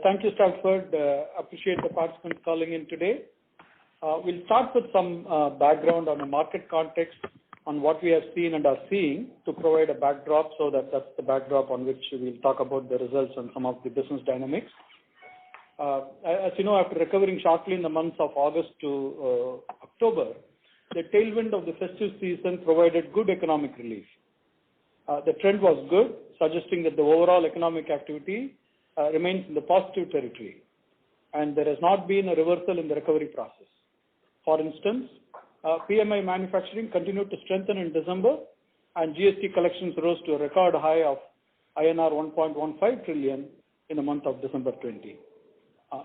Thank you, Stanford. Appreciate the participants calling in today. We'll start with some background on the market context on what we have seen and are seeing to provide a backdrop, so that's the backdrop on which we'll talk about the results and some of the business dynamics. As you know, after recovering sharply in the months of August to October, the tailwind of the festive season provided good economic relief. The trend was good, suggesting that the overall economic activity remains in the positive territory, and there has not been a reversal in the recovery process. For instance, PMI manufacturing continued to strengthen in December, and GST collections rose to a record high of INR 1.15 trillion in the month of December 20.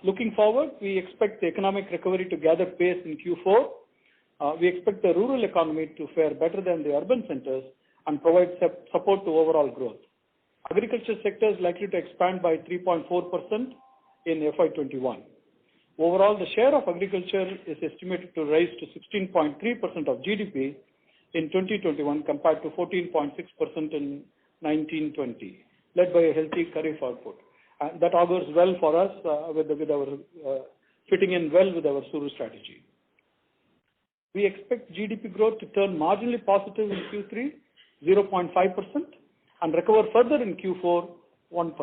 Looking forward, we expect the economic recovery to gather pace in Q4. We expect the rural economy to fare better than the urban centers and provide support to overall growth. Agriculture sector is likely to expand by 3.4% in FY21. Overall, the share of agriculture is estimated to rise to 16.3% of GDP in 2021 compared to 14.6% in 1920, led by a healthy Kharif output. That augurs well for us with our fitting in well with our Suru strategy. We expect GDP growth to turn marginally positive in Q3, 0.5%, and recover further in Q4, 1%,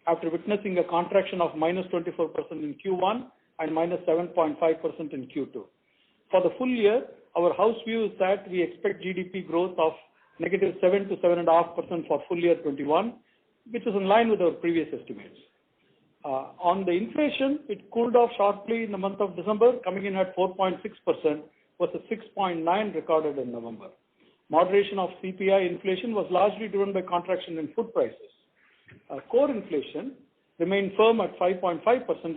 after witnessing a contraction of minus 24% in Q1 and minus 7.5% in Q2. For the full year, our house view is that we expect GDP growth of negative 7 to 7.5% for full year 21, which is in line with our previous estimates. On the inflation, it cooled off sharply in the month of December, coming in at 4.6% versus 6.9% recorded in November. Moderation of CPI inflation was largely driven by contraction in food prices. Core inflation remained firm at 5.5%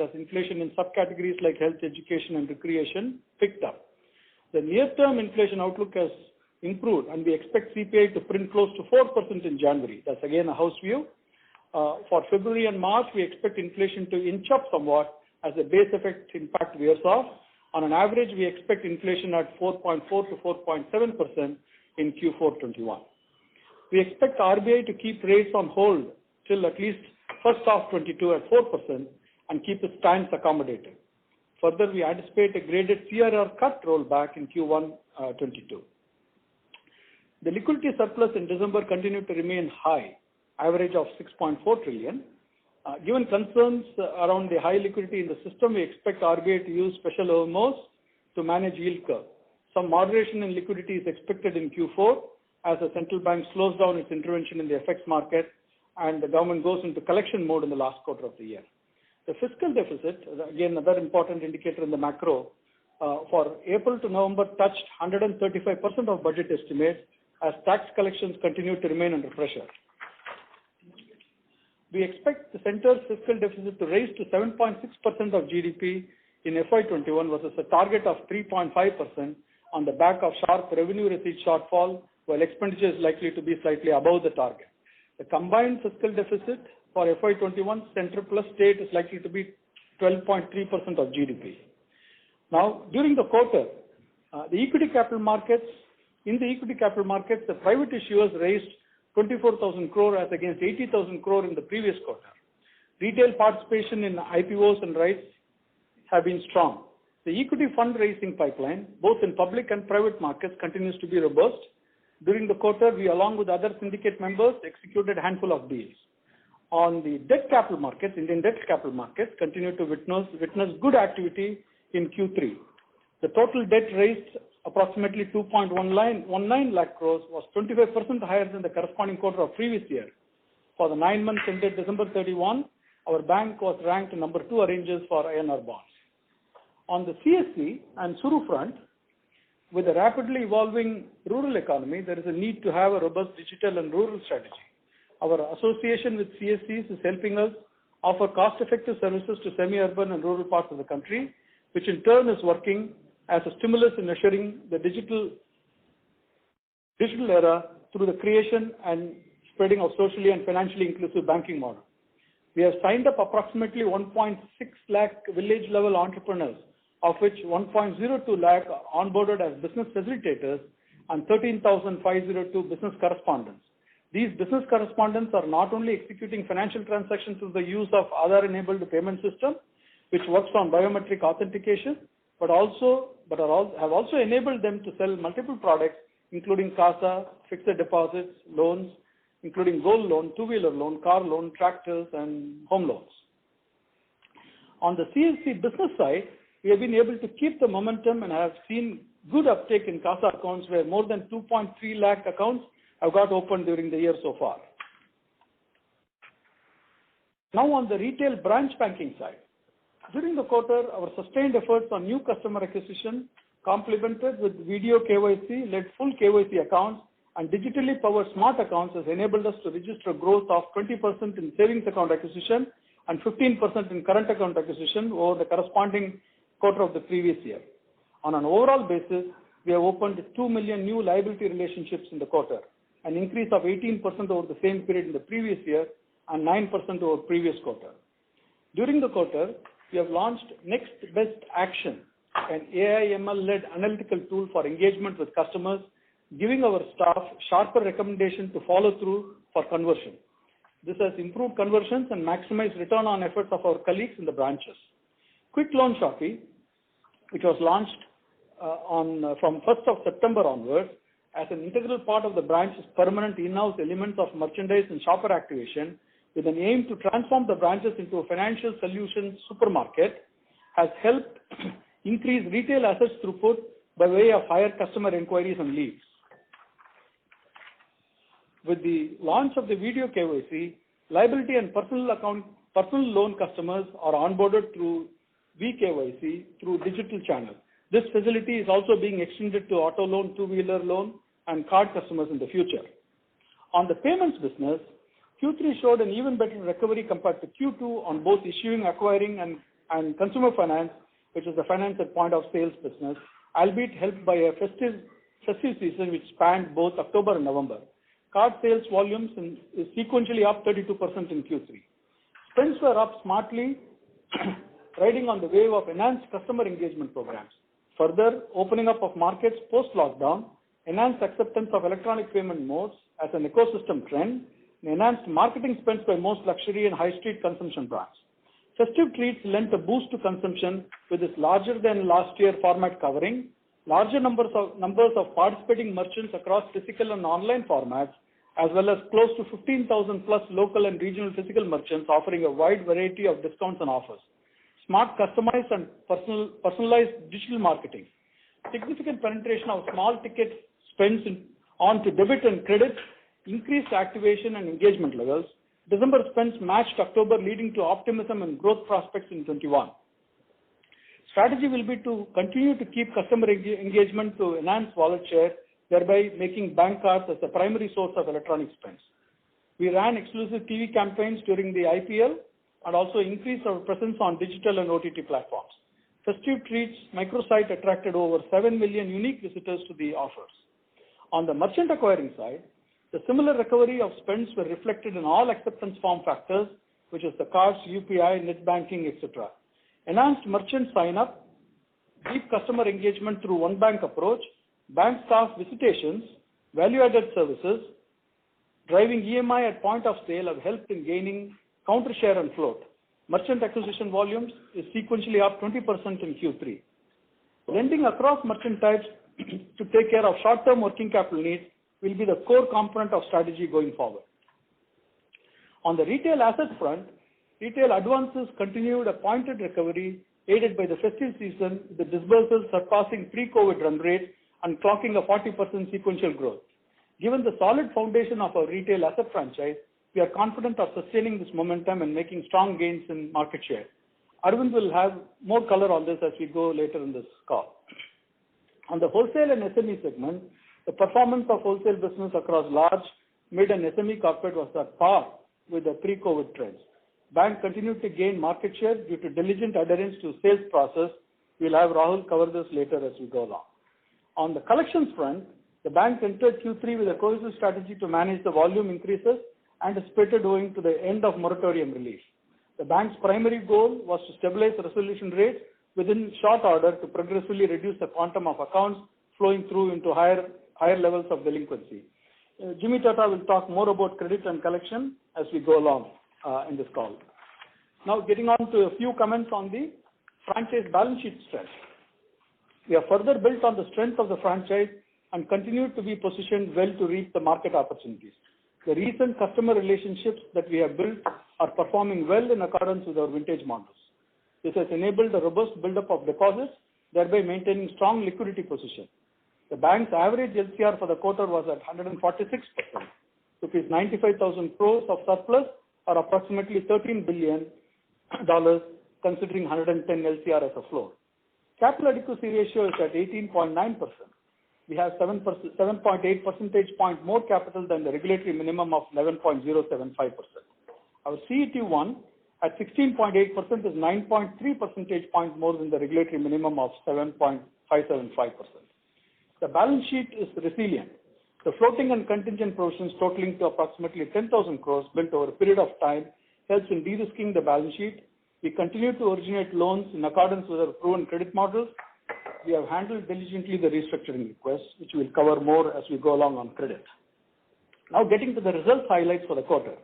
as inflation in subcategories like health, education, and recreation picked up. The near-term inflation outlook has improved, and we expect CPI to print close to 4% in January. That's again a house view. For February and March, we expect inflation to inch up somewhat as the base effect impact wears off. On an average, we expect inflation at 4.4 to 4.7% in Q4 21. We expect RBI to keep rates on hold till at least first half 22 at 4% and keep its stance accommodative. Further, we anticipate a graded CRR cut rollback in Q1 22. The liquidity surplus in December continued to remain high, average of 6.4 trillion. Given concerns around the high liquidity in the system, we expect RBI to use special OMOs to manage yield curve. Some moderation in liquidity is expected in Q4 as the central bank slows down its intervention in the FX market and the government goes into collection mode in the last quarter of the year. The fiscal deficit, again another important indicator in the macro, for April to November touched 135% of budget estimates as tax collections continue to remain under pressure. We expect the centre's fiscal deficit to rise to 7.6% of GDP in FY21 versus a target of 3.5% on the back of sharp revenue receipt shortfall, while expenditure is likely to be slightly above the target. The combined fiscal deficit for FY21 centre plus state is likely to be 12.3% of GDP. Now, during the quarter, the equity capital markets, the private issuers raised 24,000 crore as against 80,000 crore in the previous quarter. Retail participation in IPOs and rights have been strong. The equity fundraising pipeline, both in public and private markets, continues to be robust. During the quarter, we, along with other syndicate members, executed a handful of deals. On the debt capital markets, Indian debt capital markets continue to witness good activity in Q3. The total debt raised approximately 2.19 lakh crores was 25% higher than the corresponding quarter of previous year. For the 9 months ended December 31, our bank was ranked number 2 arrangers for INR bonds. On the CSC and Suru front, with a rapidly evolving rural economy, there is a need to have a robust digital and rural strategy. Our association with CSCs is helping us offer cost-effective services to semi-urban and rural parts of the country, which in turn is working as a stimulus in assuring the digital era through the creation and spreading of socially and financially inclusive banking model. We have signed up approximately 1.6 lakh village-level entrepreneurs, of which 1.02 lakh are onboarded as business facilitators and 13,502 business correspondents These business correspondents are not only executing financial transactions through the use of Aadhaar-enabled payment system, which works on biometric authentication, but have also enabled them to sell multiple products, including CASA, fixed deposits, loans, including gold loan, two-wheeler loan, car loan, tractors, and home loans. On the CSC business side, we have been able to keep the momentum and have seen good uptake in CASA accounts, where more than 2.3 lakh accounts have got opened during the year so far. Now on the retail branch banking side. During the quarter, our sustained efforts on new customer acquisition, complemented with video KYC, led full KYC accounts and digitally powered smart accounts has enabled us to register growth of 20% in savings account acquisition and 15% in current account acquisition over the corresponding quarter of the previous year. On an overall basis, we have opened 2 million new liability relationships in the quarter, an increase of 18% over the same period in the previous year and 9% over previous quarter. During the quarter, we have launched Next Best Action, an AI/ML-led analytical tool for engagement with customers, giving our staff sharper recommendations to follow through for conversion. This has improved conversions and maximized return on efforts of our colleagues in the branches. Quick Loan Shopee, which was launched from 1st of September onwards, as an integral part of the branch's permanent in-house elements of merchandise and shopper activation, with an aim to transform the branches into a financial solutions supermarket, has helped increase retail assets throughput by way of higher customer inquiries and leads. With the launch of the video KYC, liability and personal loan customers are onboarded through vKYC through digital channel. This facility is also being extended to auto loan, two-wheeler loan, and card customers in the future. On the payments business, Q3 showed an even better recovery compared to Q2 on both issuing, acquiring, and consumer finance, which is the finance at point of sales business, albeit helped by a festive season which spanned both October and November. Card sales volumes is sequentially up 32% in Q3. Spends were up smartly, riding on the wave of enhanced customer engagement programs. Further, opening up of markets post-lockdown, enhanced acceptance of electronic payment modes as an ecosystem trend, and enhanced marketing spends by most luxury and high street consumption brands. Festive treats lent a boost to consumption with this larger than last year format covering larger numbers of participating merchants across physical and online formats, as well as close to 15,000 plus local and regional physical merchants offering a wide variety of discounts and offers. Smart, customized, and personalized digital marketing. Significant penetration of small ticket spends onto debit and credit, increased activation and engagement levels. December spends matched October, leading to optimism and growth prospects in 21. Strategy will be to continue to keep customer engagement to enhance wallet share, thereby making bank cards as the primary source of electronic spends. We ran exclusive TV campaigns during the IPL and also increased our presence on digital and OTT platforms. Festive Treats microsite attracted over 7 million unique visitors to the offers. On the merchant acquiring side, the similar recovery of spends were reflected in all acceptance form factors, which is the cards, UPI, net banking, etc. Enhanced merchant sign-up, deep customer engagement through one bank approach, bank staff visitations, value-added services, driving EMI at point of sale have helped in gaining counter share and float. Merchant acquisition volumes is sequentially up 20% in Q3. Lending across merchant types to take care of short-term working capital needs will be the core component of strategy going forward. On the retail asset front, retail advances continued a pointed recovery aided by the festive season, the disbursals surpassing pre-COVID run rate and clocking a 40% sequential growth. Given the solid foundation of our retail asset franchise, we are confident of sustaining this momentum and making strong gains in market share. Arvind will have more color on this as we go later in this call. On the wholesale and SME segment, the performance of wholesale business across large, mid and SME corporate was at par with the pre-COVID trends. Bank continued to gain market share due to diligent adherence to sales process. We'll have Rahul cover this later as we go along. On the collections front, the bank entered Q3 with a cohesive strategy to manage the volume increases anticipated owing to the end of moratorium relief. The bank's primary goal was to stabilize resolution rates within short order to progressively reduce the quantum of accounts flowing through into higher levels of delinquency. Jimmy Tata will talk more about credit and collection as we go along in this call. Now, getting on to a few comments on the franchise balance sheet strength. We have further built on the strength of the franchise and continue to be positioned well to reap the market opportunities. The recent customer relationships that we have built are performing well in accordance with our vintage models. This has enabled a robust buildup of deposits, thereby maintaining strong liquidity position. The bank's average LCR for the quarter was at 146%. Rupees 95,000 crores of surplus, or approximately $13 billion, considering 110 LCR as a floor. Capital adequacy ratio is at 18.9%. We have 7.8 percentage point more capital than the regulatory minimum of 11.075%. Our CET1 at 16.8% is 9.3 percentage points more than the regulatory minimum of 7.575%. The balance sheet is resilient. The floating and contingent provisions totaling to approximately 10,000 crores built over a period of time helps in de-risking the balance sheet. We continue to originate loans in accordance with our proven credit models. We have handled diligently the restructuring requests, which we'll cover more as we go along on credit. Now getting to the results highlights for the quarter.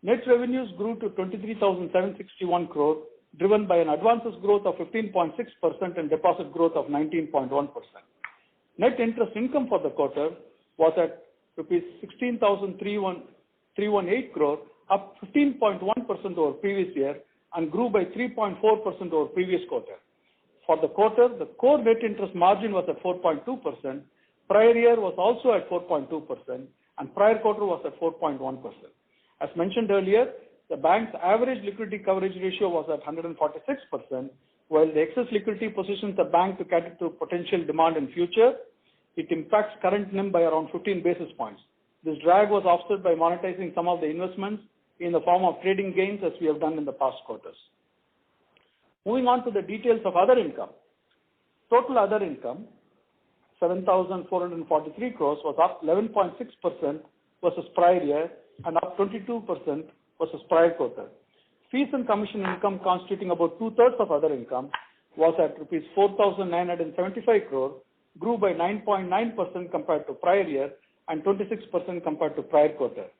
Net revenues grew to 23,761 crore, driven by an advances growth of 15.6% and deposit growth of 19.1%. Net interest income for the quarter was at rupees 16,318 crore, up 15.1% over previous year and grew by 3.4% over previous quarter. For the quarter, the core net interest margin was at 4.2%, prior year was also at 4.2%, and prior quarter was at 4.1%. As mentioned earlier, the bank's average liquidity coverage ratio was at 146%, while the excess liquidity positions the bank to cater to potential demand in future. It impacts current NIM by around 15 basis points. This drag was offset by monetizing some of the investments in the form of trading gains as we have done in the past quarters. Moving on to the details of other income. Total other income, 7,443 crores, was up 11.6% versus prior year and up 22% versus prior quarter. Fees and commission income, constituting about two-thirds of other income, was at rupees 4,975 crore, grew by 9.9% compared to prior year and 26% compared to prior quarter.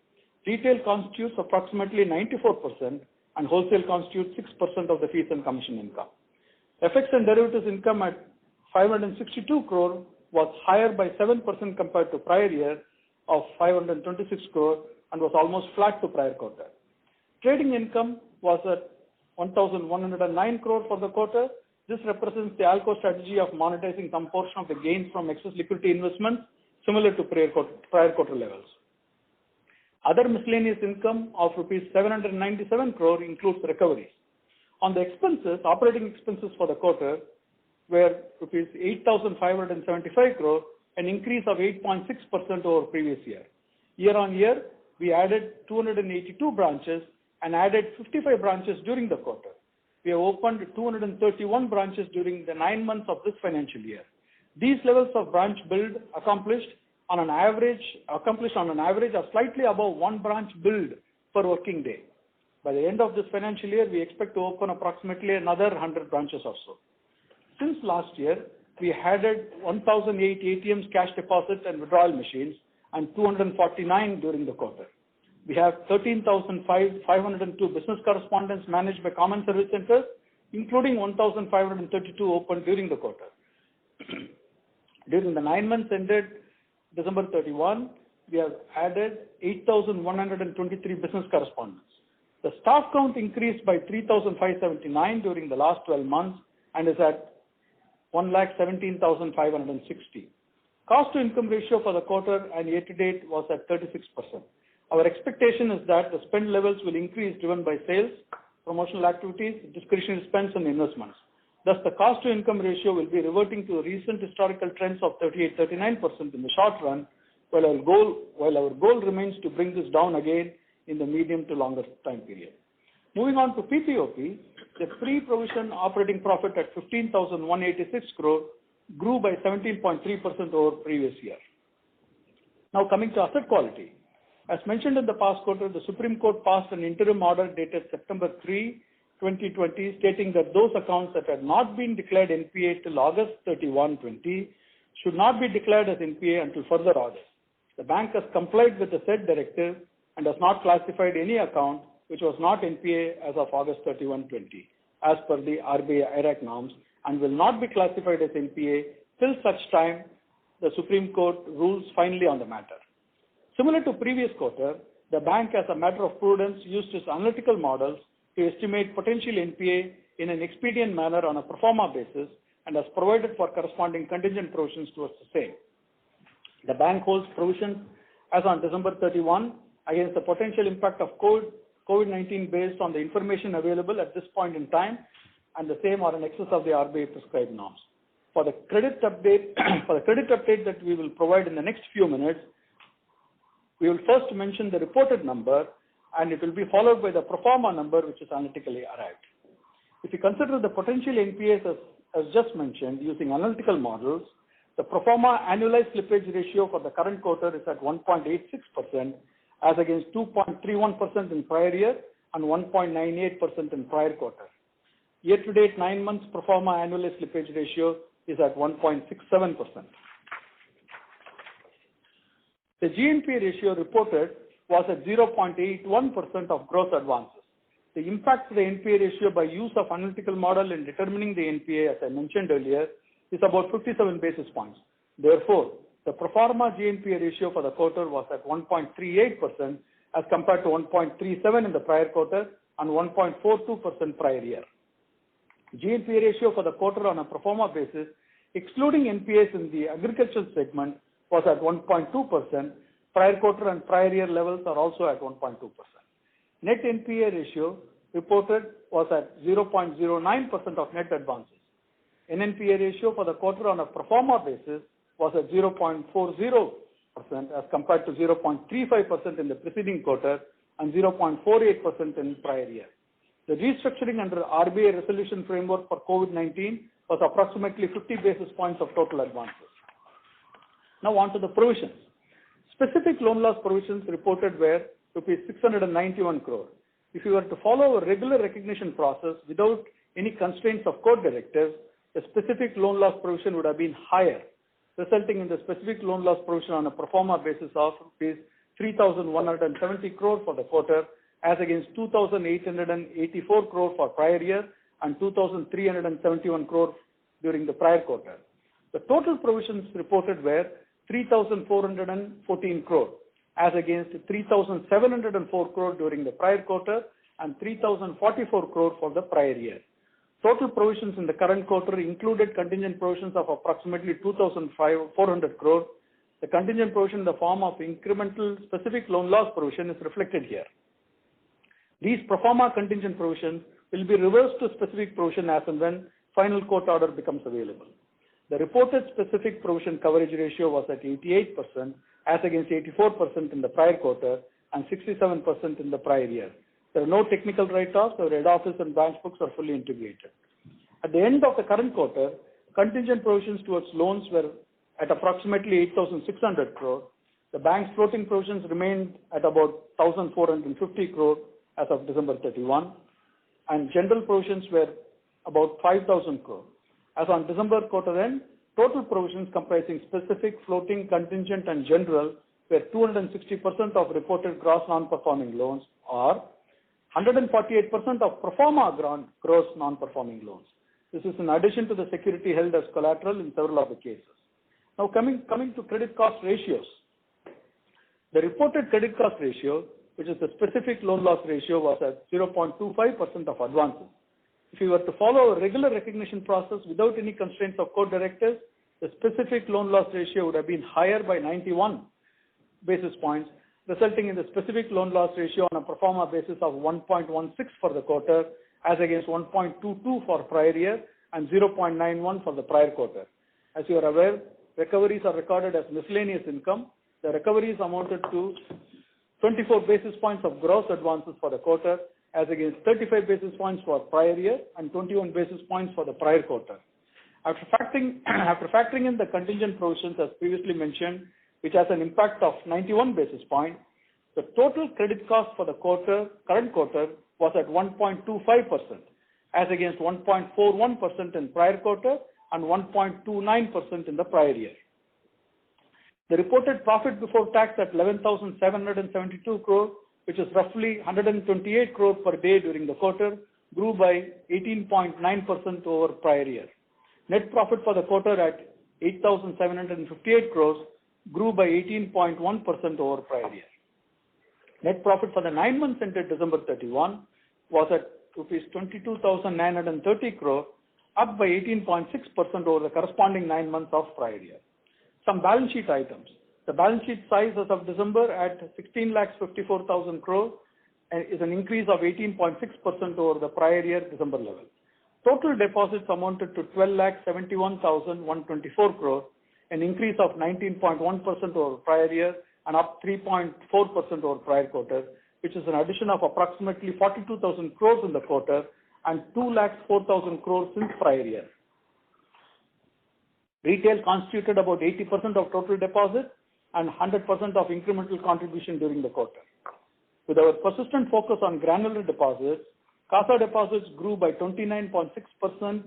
Retail constitutes approximately 94% and wholesale constitutes 6% of the fees and commission income. FX and derivatives income at 562 crore was higher by 7% compared to prior year of 526 crore and was almost flat to prior quarter. Trading income was at 1,109 crore for the quarter. This represents the ALCO strategy of monetizing some portion of the gains from excess liquidity investments, similar to prior quarter levels. Other miscellaneous income of rupees 797 crore includes recoveries. On the expenses, operating expenses for the quarter were rupees 8,575 crore, an increase of 8.6% over previous year. Year on year, we added 282 branches and added 55 branches during the quarter. We have opened 231 branches during the 9 months of this financial year. These levels of branch build accomplished on an average are slightly above one branch build per working day. By the end of this financial year, we expect to open approximately another 100 branches or so. Since last year, we added 1,008 ATMs, cash deposit and withdrawal machines, and 249 during the quarter. We have 13,502 business correspondents managed by common service centers, including 1,532 opened during the quarter. During the 9 months ended December 31, we have added 8,123 business correspondents. The staff count increased by 3,579 during the last 12 months and is at 1,17,560. Cost to income ratio for the quarter and year to date was at 36%. Our expectation is that the spend levels will increase driven by sales, promotional activities, discretionary spends and investments. Thus, the cost to income ratio will be reverting to recent historical trends of 38-39% in the short run, while our goal remains to bring this down again in the medium to longer time period. Moving on to PPOP, the pre-provision operating profit at 15,186 crore grew by 17.3% over previous year. Now coming to asset quality. As mentioned in the past quarter, the Supreme Court passed an interim order dated September 3, 2020, stating that those accounts that had not been declared NPA till August 31, 20 should not be declared as NPA until further orders. The bank has complied with the said directive and has not classified any account which was not NPA as of August 31, 20, as per the RBI IRAC norms, and will not be classified as NPA till such time the Supreme Court rules finally on the matter. Similar to previous quarter, the bank, as a matter of prudence, used its analytical models to estimate potential NPA in an expedient manner on a pro forma basis and has provided for corresponding contingent provisions towards the same. The bank holds provisions as on December 31 against the potential impact of COVID-19 based on the information available at this point in time, and the same are in excess of the RBI prescribed norms. For the credit update, that we will provide in the next few minutes, we will first mention the reported number, and it will be followed by the pro forma number, which is analytically arrived. If you consider the potential NPAs as just mentioned using analytical models, the pro forma annualized slippage ratio for the current quarter is at 1.86% as against 2.31% in prior year and 1.98% in prior quarter. Year-to-date 9 months pro forma annualized slippage ratio is at 1.67%. The GNPA ratio reported was at 0.81% of gross advances. The impact to the NPA ratio by use of analytical model in determining the NPA, as I mentioned earlier, is about 57 basis points. Therefore, the pro forma GNPA ratio for the quarter was at 1.38% as compared to 1.37 in the prior quarter and 1.42% prior year. GNPA ratio for the quarter on a pro forma basis, excluding NPAs in the agricultural segment, was at 1.2%. Prior quarter and prior year levels are also at 1.2%. Net NPA ratio reported was at 0.09% of net advances. NNPA ratio for the quarter on a pro forma basis was at 0.40% as compared to 0.35% in the preceding quarter and 0.48% in prior year. The restructuring under RBI resolution framework for COVID-19 was approximately 50 basis points of total advances. Now on to the provisions. Specific loan loss provisions reported were rupees 691 crore. If you were to follow a regular recognition process without any constraints of court directives, the specific loan loss provision would have been higher, resulting in the specific loan loss provision on a pro forma basis of rupees 3,170 crore for the quarter as against 2,884 crore for prior year and 2,371 crore during the prior quarter. The total provisions reported were 3,414 crore as against 3,704 crore during the prior quarter and 3,044 crore for the prior year. Total provisions in the current quarter included contingent provisions of approximately 2,400 crore. The contingent provision in the form of incremental specific loan loss provision is reflected here. These pro forma contingent provisions will be reversed to specific provision as and when final court order becomes available. The reported specific provision coverage ratio was at 88% as against 84% in the prior quarter and 67% in the prior year. There are no technical write-offs. Our head office and branch books are fully integrated. At the end of the current quarter, contingent provisions towards loans were at approximately 8,600 crore. The bank's floating provisions remained at about 1,450 crore as of December 31, and general provisions were about 5,000 crore. As on December quarter end, total provisions comprising specific, floating, contingent, and general were 260% of reported gross non-performing loans or 148% of pro forma gross non-performing loans. This is in addition to the security held as collateral in several of the cases. Now coming to credit cost ratios. The reported credit cost ratio, which is the specific loan loss ratio, was at 0.25% of advances. If you were to follow a regular recognition process without any constraints of court directives, the specific loan loss ratio would have been higher by 91 basis points, resulting in the specific loan loss ratio on a pro forma basis of 1.16 for the quarter as against 1.22 for prior year and 0.91 for the prior quarter. As you are aware, recoveries are recorded as miscellaneous income. The recoveries amounted to 24 basis points of gross advances for the quarter as against 35 basis points for prior year and 21 basis points for the prior quarter. After factoring in the contingent provisions as previously mentioned, which has an impact of 91 basis points, the total credit cost for the current quarter was at 1.25% as against 1.41% in prior quarter and 1.29% in the prior year. The reported profit before tax at 11,772 crore, which is roughly 128 crore per day during the quarter, grew by 18.9% over prior year. Net profit for the quarter at 8,758 crores grew by 18.1% over prior year. Net profit for the 9 months ended December 31 was at rupees 22,930 crore, up by 18.6% over the corresponding 9 months of prior year. Some balance sheet items. The balance sheet size as of December at 16,54,000 crore is an increase of 18.6% over the prior year December level. Total deposits amounted to 12,71,124 crore, an increase of 19.1% over prior year and up 3.4% over prior quarter, which is an addition of approximately 42,000 crores in the quarter and 2,04,000 crores since prior year. Retail constituted about 80% of total deposits and 100% of incremental contribution during the quarter. With our persistent focus on granular deposits, CASA deposits grew by 29.6%,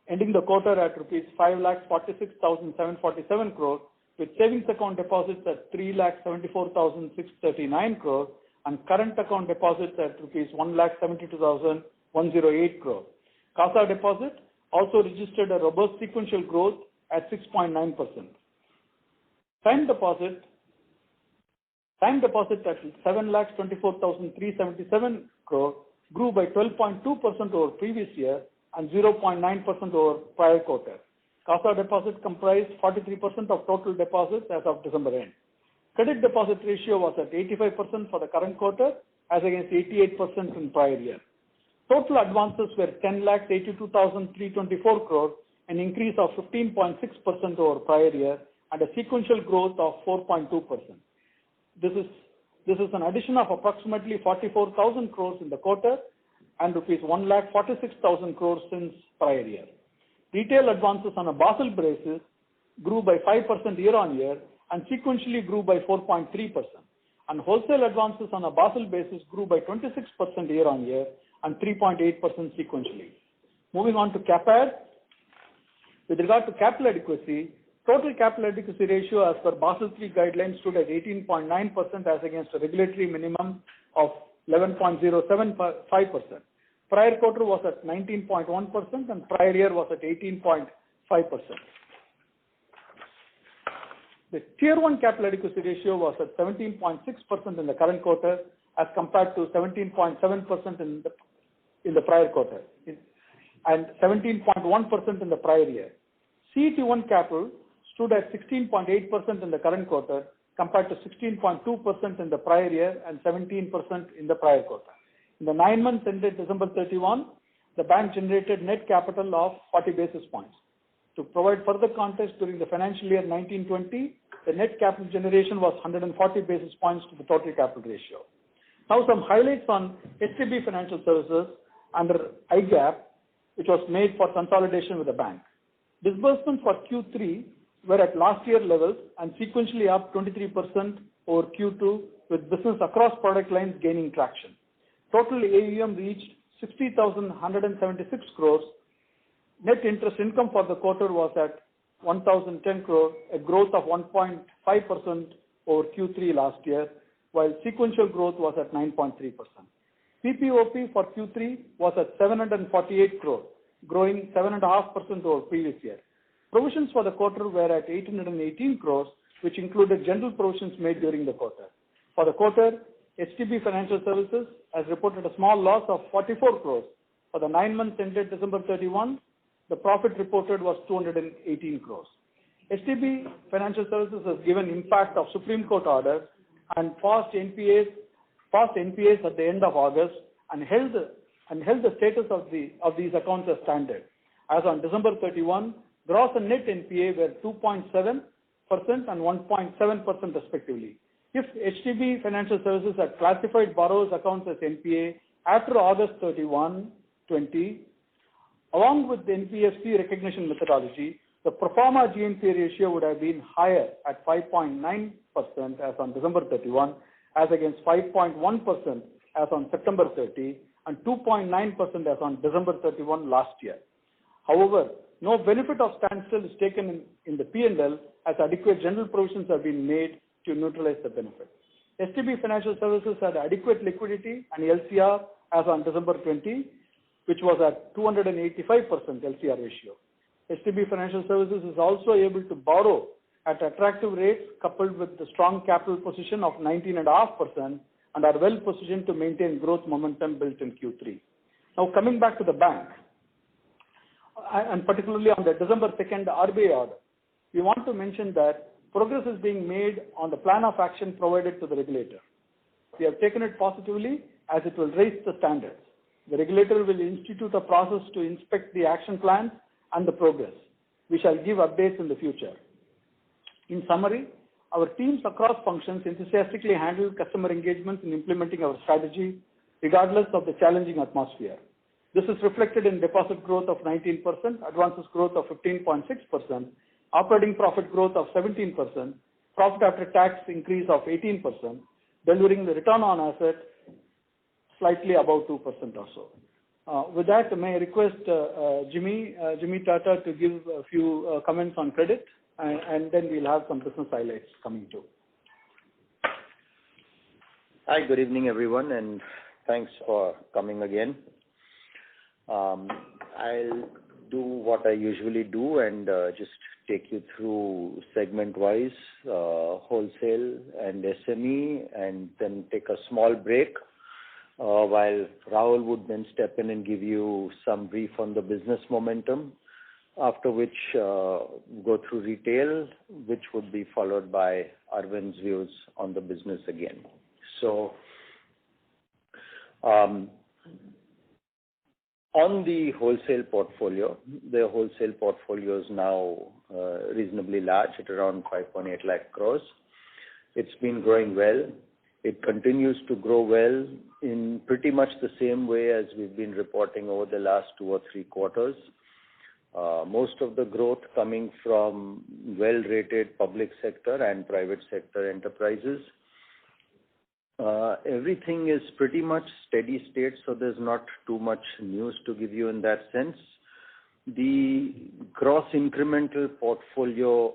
ending the quarter at rupees 5,46,747 crore, with savings account deposits at 3,74,639 crore and current account deposits at rupees 1,72,108 crore. CASA deposit also registered a robust sequential growth at 6.9%. Time deposit at 7,24,377 crore grew by 12.2% over previous year and 0.9% over prior quarter. CASA deposits comprised 43% of total deposits as of December end. Credit deposit ratio was at 85% for the current quarter as against 88% in prior year. Total advances were 10,82,324 crore, an increase of 15.6% over prior year and a sequential growth of 4.2%. This is an addition of approximately 44,000 crores in the quarter and rupees 1,46,000 crores since prior year. Retail advances on a Basel basis grew by 5% year on year and sequentially grew by 4.3%. And wholesale advances on a Basel basis grew by 26% year on year and 3.8% sequentially. Moving on to CAPAD. With regard to capital adequacy, total capital adequacy ratio as per Basel III guidelines stood at 18.9% as against a regulatory minimum of 11.075%. Prior quarter was at 19.1% and prior year was at 18.5%. The Tier 1 capital adequacy ratio was at 17.6% in the current quarter as compared to 17.7% in the prior quarter and 17.1% in the prior year. CET1 capital stood at 16.8% in the current quarter compared to 16.2% in the prior year and 17% in the prior quarter. In the 9 months ended December 31, the bank generated net capital of 40 basis points. To provide further context, during the financial year 1920, the net capital generation was 140 basis points to the total capital ratio. Now some highlights on STB Financial Services under IGAP, which was made for consolidation with the bank. Disbursements for Q3 were at last year levels and sequentially up 23% over Q2, with business across product lines gaining traction. Total AUM reached 60,176 crores. Net interest income for the quarter was at 1,010 crore, a growth of 1.5% over Q3 last year, while sequential growth was at 9.3%. PPOP for Q3 was at 748 crore, growing 7.5% over previous year. Provisions for the quarter were at 818 crores, which included general provisions made during the quarter. For the quarter, STB Financial Services has reported a small loss of 44 crores. For the 9 months ended December 31, the profit reported was 218 crores. STB Financial Services has given impact of Supreme Court orders and passed NPAs at the end of August and held the status of these accounts as standard. As on December 31, gross and net NPA were 2.7% and 1.7% respectively. If HDB Financial Services had classified borrowers' accounts as NPA after August 31, 20, along with the NPFC recognition methodology, the pro forma GNPA ratio would have been higher at 5.9% as on December 31, as against 5.1% as on September 30 and 2.9% as on December 31 last year. However, No benefit of standstill is taken in the P&L as adequate general provisions have been made to neutralize the benefit. STB Financial Services had adequate liquidity and LCR as on December 20, which was at 285% LCR ratio. STB Financial Services is also able to borrow at attractive rates coupled with the strong capital position of 19.5% and are well positioned to maintain growth momentum built in Q3. Now coming back to the bank, and particularly on the December 2nd RBI order, we want to mention that progress is being made on the plan of action provided to the regulator. We have taken it positively as it will raise the standards. The regulator will institute a process to inspect the action plans and the progress. We shall give updates in the future. In summary, our teams across functions enthusiastically handle customer engagements in implementing our strategy regardless of the challenging atmosphere. This is reflected in deposit growth of 19%, advances growth of 15.6%, operating profit growth of 17%, profit after tax increase of 18%, delivering the return on asset slightly above 2% or so. With that, may I request Jimmy Tata to give a few comments on credit, and then we'll have some business highlights coming too. Hi, good evening everyone, and thanks for coming again. I'll do what I usually do and just take you through segment-wise, wholesale and SME, and then take a small break while Rahul would then step in and give you some brief on the business momentum, after which go through retail, which would be followed by Arvind's views on the business again. So, on the wholesale portfolio, the wholesale portfolio is now reasonably large at around 5.8 lakh crores. It's been growing well. It continues to grow well in pretty much the same way as we've been reporting over the last 2 or 3 quarters. Most of the growth coming from well-rated public sector and private sector enterprises. Everything is pretty much steady state, so there's not too much news to give you in that sense. The gross incremental portfolio,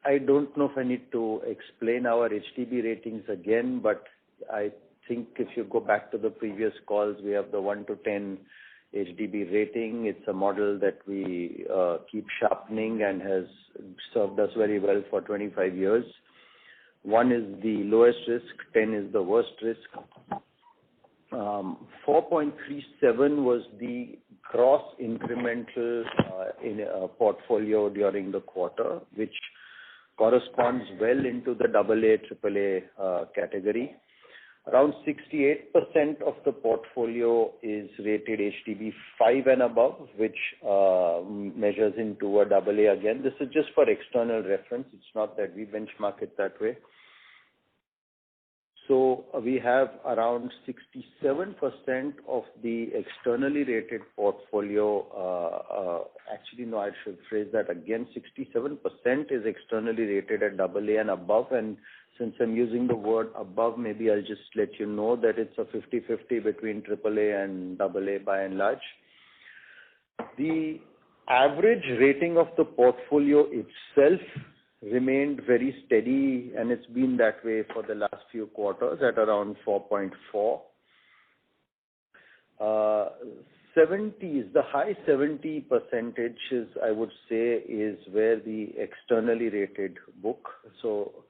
I don't know if I need to explain our HDB ratings again, but I think if you go back to the previous calls, we have the 1 to 10 HDB rating. It's a model that we keep sharpening and has served us very well for 25 years. 1 is the lowest risk, 10 is the worst risk. 4.37 was the gross incremental in a portfolio during the quarter, which corresponds well into the AA, AAA category. Around 68% of the portfolio is rated HDB 5 and above, which measures into a AA again. This is just for external reference. It's not that we benchmark it that way. So we have around 67% of the externally rated portfolio. Actually, no, I should phrase that again. 67% is externally rated at AA and above. And since I'm using the word above, maybe I'll just let you know that it's a 50-50 between AAA and AA by and large. The average rating of the portfolio itself remained very steady, and it's been that way for the last few quarters at around 4.4. 70s, the high 70 percentages, I would say, is where the externally rated book. So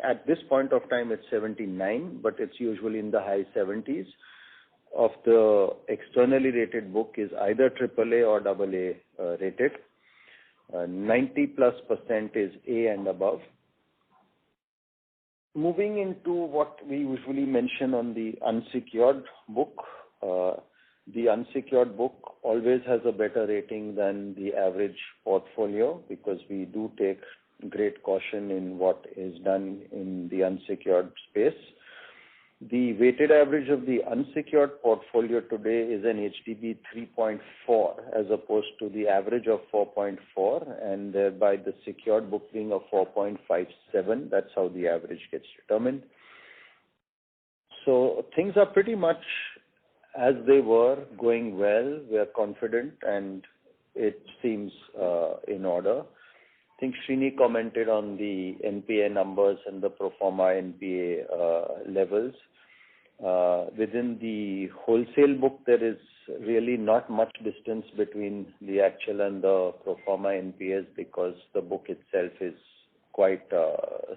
at this point of time, it's 79, but it's usually in the high 70s of the externally rated book is either AAA or AA rated. 90+% is A and above. Moving into what we usually mention on the unsecured book, the unsecured book always has a better rating than the average portfolio because we do take great caution in what is done in the unsecured space. The weighted average of the unsecured portfolio today is an HDB 3.4 as opposed to the average of 4.4, and thereby the secured book being a 4.57. That's how the average gets determined. So things are pretty much as they were, going well. We are confident, and it seems in order. I think Srini commented on the NPA numbers and the pro forma NPA levels. Within the wholesale book, there is really not much distance between the actual and the pro forma NPAs because the book itself is quite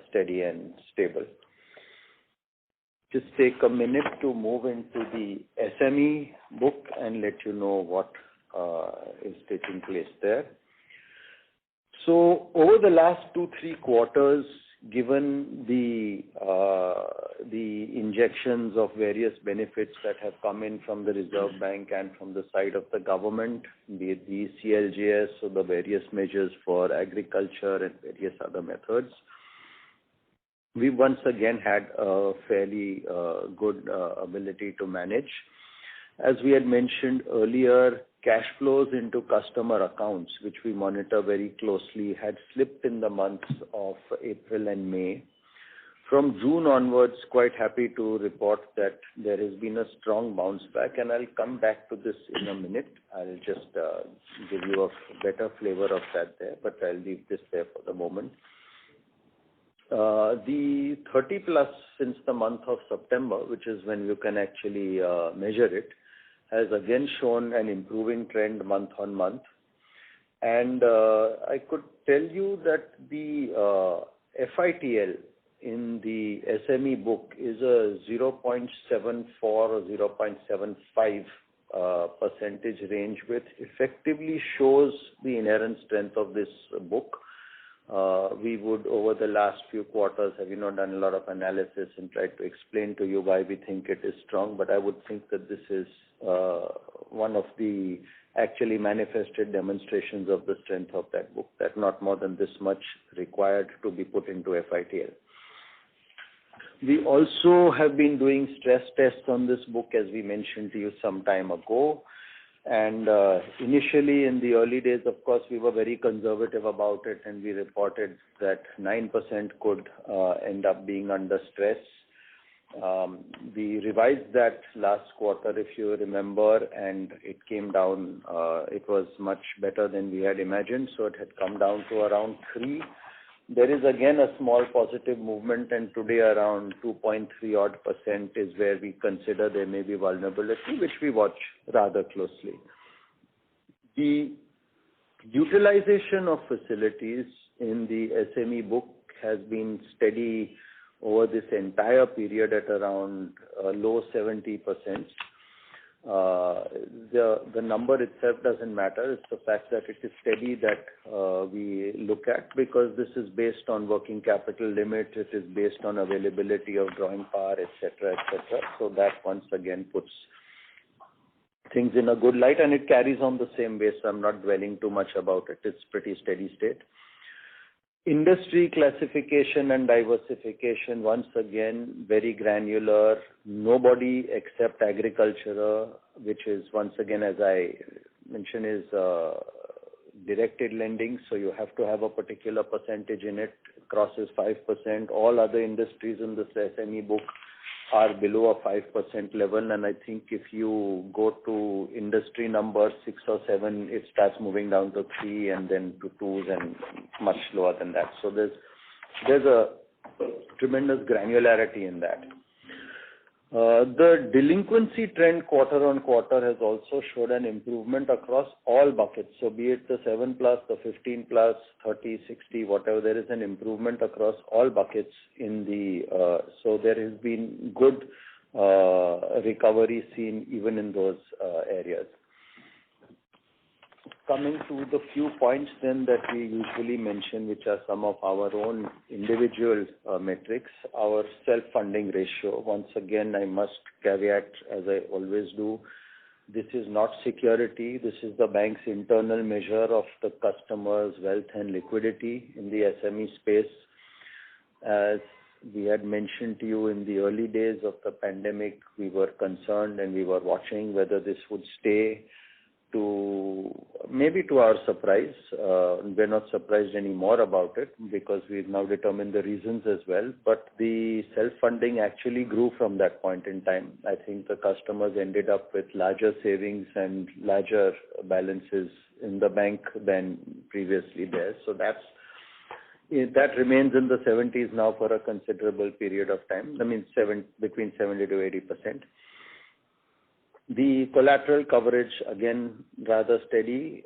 steady and stable. Just take a minute to move into the SME book and let you know what is taking place there. So over the last 2-3 quarters, given the injections of various benefits that have come in from the Reserve Bank and from the side of the government, be it the CLGS or the various measures for agriculture and various other methods, we once again had a fairly good ability to manage. As we had mentioned earlier, cash flows into customer accounts, which we monitor very closely, had slipped in the months of April and May. From June onwards, quite happy to report that there has been a strong bounce back, and I'll come back to this in a minute. I'll just give you a better flavor of that there, but I'll leave this there for the moment. The 30 plus since the month of September, which is when you can actually measure it, has again shown an improving trend month on month. And I could tell you that the FITL in the SME book is a 0.74 or 0.75 percentage range, which effectively shows the inherent strength of this book. We would, over the last few quarters, have done a lot of analysis and tried to explain to you why we think it is strong, but I would think that this is one of the actually manifested demonstrations of the strength of that book, that not more than this much required to be put into FITL. We also have been doing stress tests on this book, as we mentioned to you some time ago. And initially, in the early days, of course, we were very conservative about it, and we reported that 9% could end up being under stress. We revised that last quarter, if you remember, and it came down. It was much better than we had imagined, so it had come down to around 3. There is again a small positive movement, and today around 2.3% is where we consider there may be vulnerability, which we watch rather closely. The utilization of facilities in the SME book has been steady over this entire period at around low 70%. The number itself doesn't matter. It's the fact that it is steady that we look at, because this is based on working capital limit, it is based on availability of drawing power, etc., etc. So that once again puts things in a good light, and it carries on the same way, so I'm not dwelling too much about it. It's pretty steady state. Industry classification and diversification, once again, very granular. Nobody except agriculture, which is, once again, as I mentioned, is directed lending. So you have to have a particular percentage in it. It crosses 5%. All other industries in this SME book are below a 5% level. And I think if you go to industry numbers 6 or 7, it starts moving down to 3 and then to 2s and much lower than that. So there's a tremendous granularity in that. The delinquency trend quarter on quarter has also showed an improvement across all buckets. So be it the 7 plus, the 15 plus, 30, 60, whatever, there is an improvement across all buckets in the, so there has been good recovery seen even in those areas. Coming to the few points then that we usually mention, which are some of our own individual metrics, our self-funding ratio. Once again, I must caveat, as I always do, this is not security. This is the bank's internal measure of the customer's wealth and liquidity in the SME space. As we had mentioned to you in the early days of the pandemic, we were concerned and we were watching whether this would stay maybe to our surprise, we're not surprised anymore about it because we've now determined the reasons as well. But the self-funding actually grew from that point in time. I think the customers ended up with larger savings and larger balances in the bank than previously there. So that remains in the 70s now for a considerable period of time. I mean, between 70 to 80%. The collateral coverage, again, rather steady,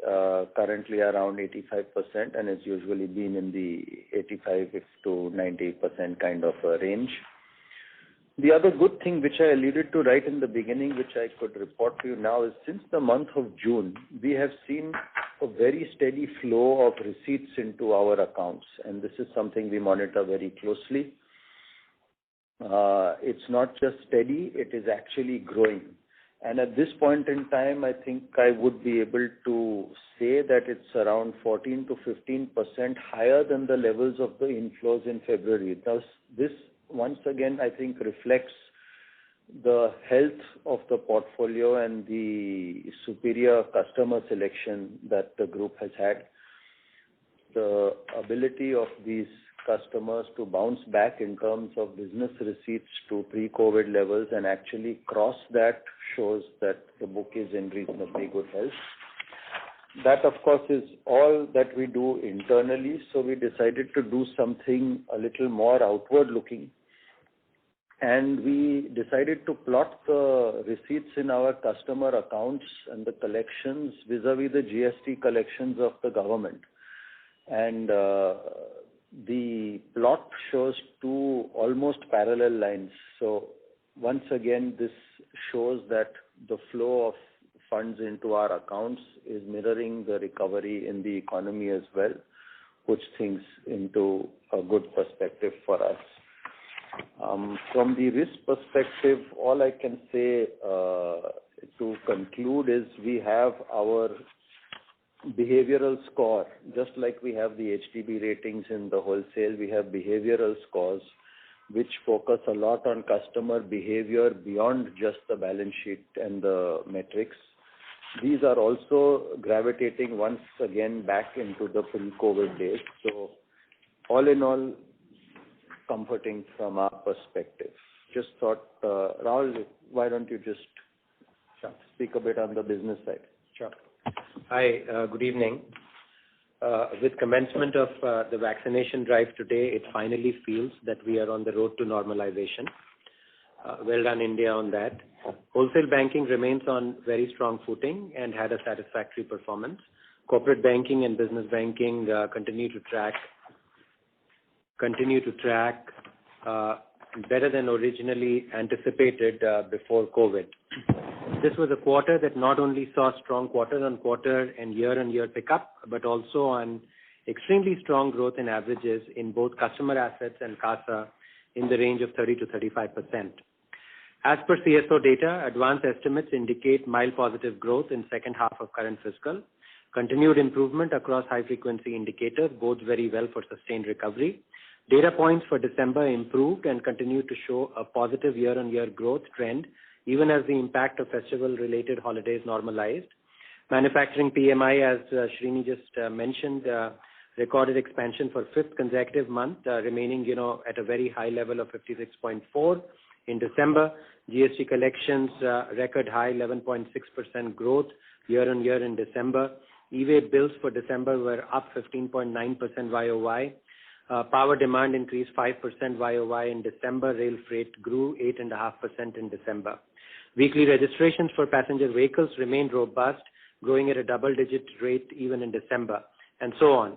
currently around 85%, and it's usually been in the 85 to 90% kind of a range. The other good thing which I alluded to right in the beginning, which I could report to you now, is since the month of June, we have seen a very steady flow of receipts into our accounts, and this is something we monitor very closely. It's not just steady, it is actually growing. And at this point in time, I think I would be able to say that it's around 14 to 15% higher than the levels of the inflows in February. Thus, this once again, I think, reflects the health of the portfolio and the superior customer selection that the group has had. The ability of these customers to bounce back in terms of business receipts to pre-COVID levels and actually cross that shows that the book is in reasonably good health. That, of course, is all that we do internally, so we decided to do something a little more outward-looking. And we decided to plot the receipts in our customer accounts and the collections vis-a-vis the GST collections of the government. And the plot shows two almost parallel lines. So once again, this shows that the flow of funds into our accounts is mirroring the recovery in the economy as well, puts things into a good perspective for us. From the risk perspective, all I can say to conclude is we have our behavioral score. Just like we have the HDB ratings in the wholesale, we have behavioral scores which focus a lot on customer behavior beyond just the balance sheet and the metrics. These are also gravitating once again back into the pre-COVID days. So all in all, comforting from our perspective. Just thought, Rahul, why don't you just speak a bit on the business side? Sure. Hi, good evening. With commencement of the vaccination drive today, it finally feels that we are on the road to normalization. Well done, India, on that. Wholesale banking remains on very strong footing and had a satisfactory performance. Corporate banking and business banking continue to track better than originally anticipated before COVID. This was a quarter that not only saw strong quarter-on-quarter and year-on-year pickup, but also on extremely strong growth in averages in both customer assets and CASA in the range of 30 to 35%. As per CSO data, advanced estimates indicate mild positive growth in second half of current fiscal. Continued improvement across high-frequency indicators bodes very well for sustained recovery. Data points for December improved and continued to show a positive year-on-year growth trend, even as the impact of festival-related holidays normalized. Manufacturing PMI, as Srini just mentioned, recorded expansion for fifth consecutive month, remaining, at a very high level of 56.4 in December. GST collections, record high 11.6% growth year-on-year in December. E-way bills for December were up 15.9% YOY. Power demand increased 5% YOY in December. Rail freight grew 8.5% in December. Weekly registrations for passenger vehicles remained robust, growing at a double-digit rate even in December, and so on.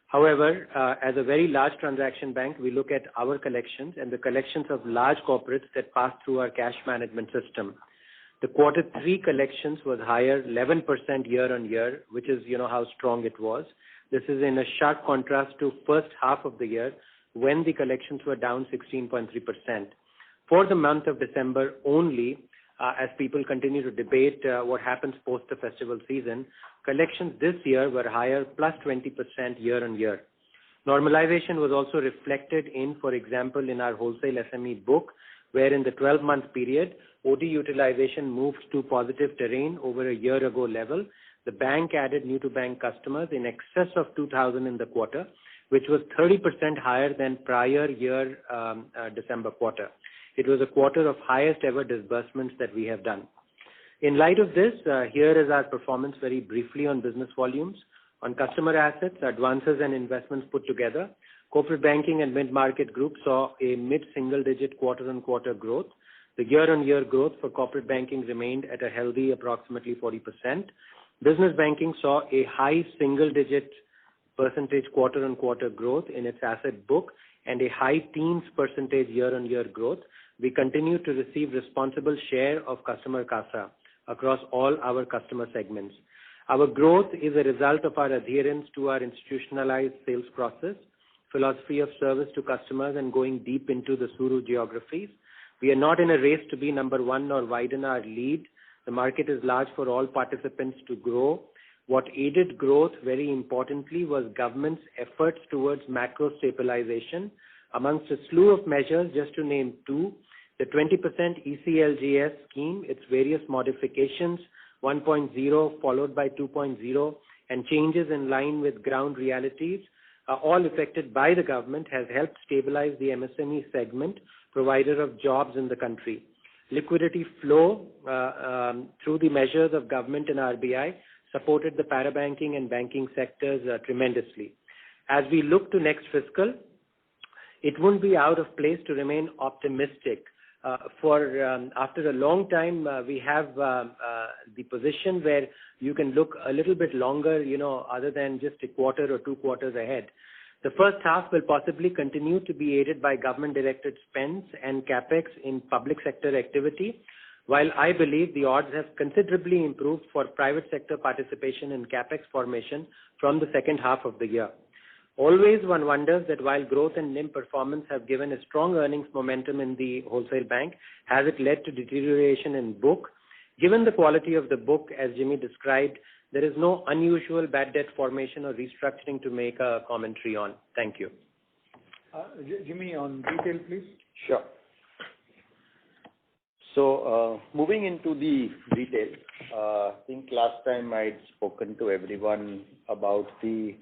However, as a very large transaction bank, we look at our collections and the collections of large corporates that pass through our cash management system. The quarter 3 collections was higher 11% year-on-year, which is, how strong it was. This is in a sharp contrast to first half of the year when the collections were down 16.3%. For the month of December only, as people continue to debate what happens post the festival season, collections this year were higher, plus 20% year-on-year. Normalization was also reflected in, for example, in our wholesale SME book, where in the 12-month period, OD utilization moved to positive terrain over a year ago level. The bank added new-to-bank customers in excess of 2,000 in the quarter, which was 30% higher than prior year December quarter. It was a quarter of highest ever disbursements that we have done. In light of this, here is our performance very briefly on business volumes. On customer assets, advances and investments put together, corporate banking and mid-market group saw a mid-single-digit quarter-on-quarter growth. The year-on-year growth for corporate banking remained at a healthy approximately 40%. Business banking saw a high single-digit percentage quarter-on-quarter growth in its asset book and a high teens percentage year-on-year growth. We continue to receive responsible share of customer CASA across all our customer segments. Our growth is a result of our adherence to our institutionalized sales process, philosophy of service to customers, and going deep into the Suru geographies. We are not in a race to be number one nor widen our lead. The market is large for all participants to grow. What aided growth, very importantly, was government's efforts towards macro stabilization. Amongst a slew of measures, just to name two, the 20% ECLGS scheme, its various modifications, 1.0 followed by 2.0, and changes in line with ground realities, all effected by the government, has helped stabilize the MSME segment, provider of jobs in the country. Liquidity flow through the measures of government and RBI supported the parabanking and banking sectors tremendously. As we look to next fiscal, it won't be out of place to remain optimistic. After a long time, we have the position where you can look a little bit longer, other than just a quarter or 2 quarters ahead. The first half will possibly continue to be aided by government-directed spends and capex in public sector activity, while I believe the odds have considerably improved for private sector participation in capex formation from the second half of the year. Always one wonders that while growth and NIM performance have given a strong earnings momentum in the wholesale bank, has it led to deterioration in book? Given the quality of the book, as Jimmy described, there is no unusual bad debt formation or restructuring to make a commentary on. Thank you. Jimmy, on retail, please. Sure. So, moving into the retail, I think last time I'd spoken to everyone about the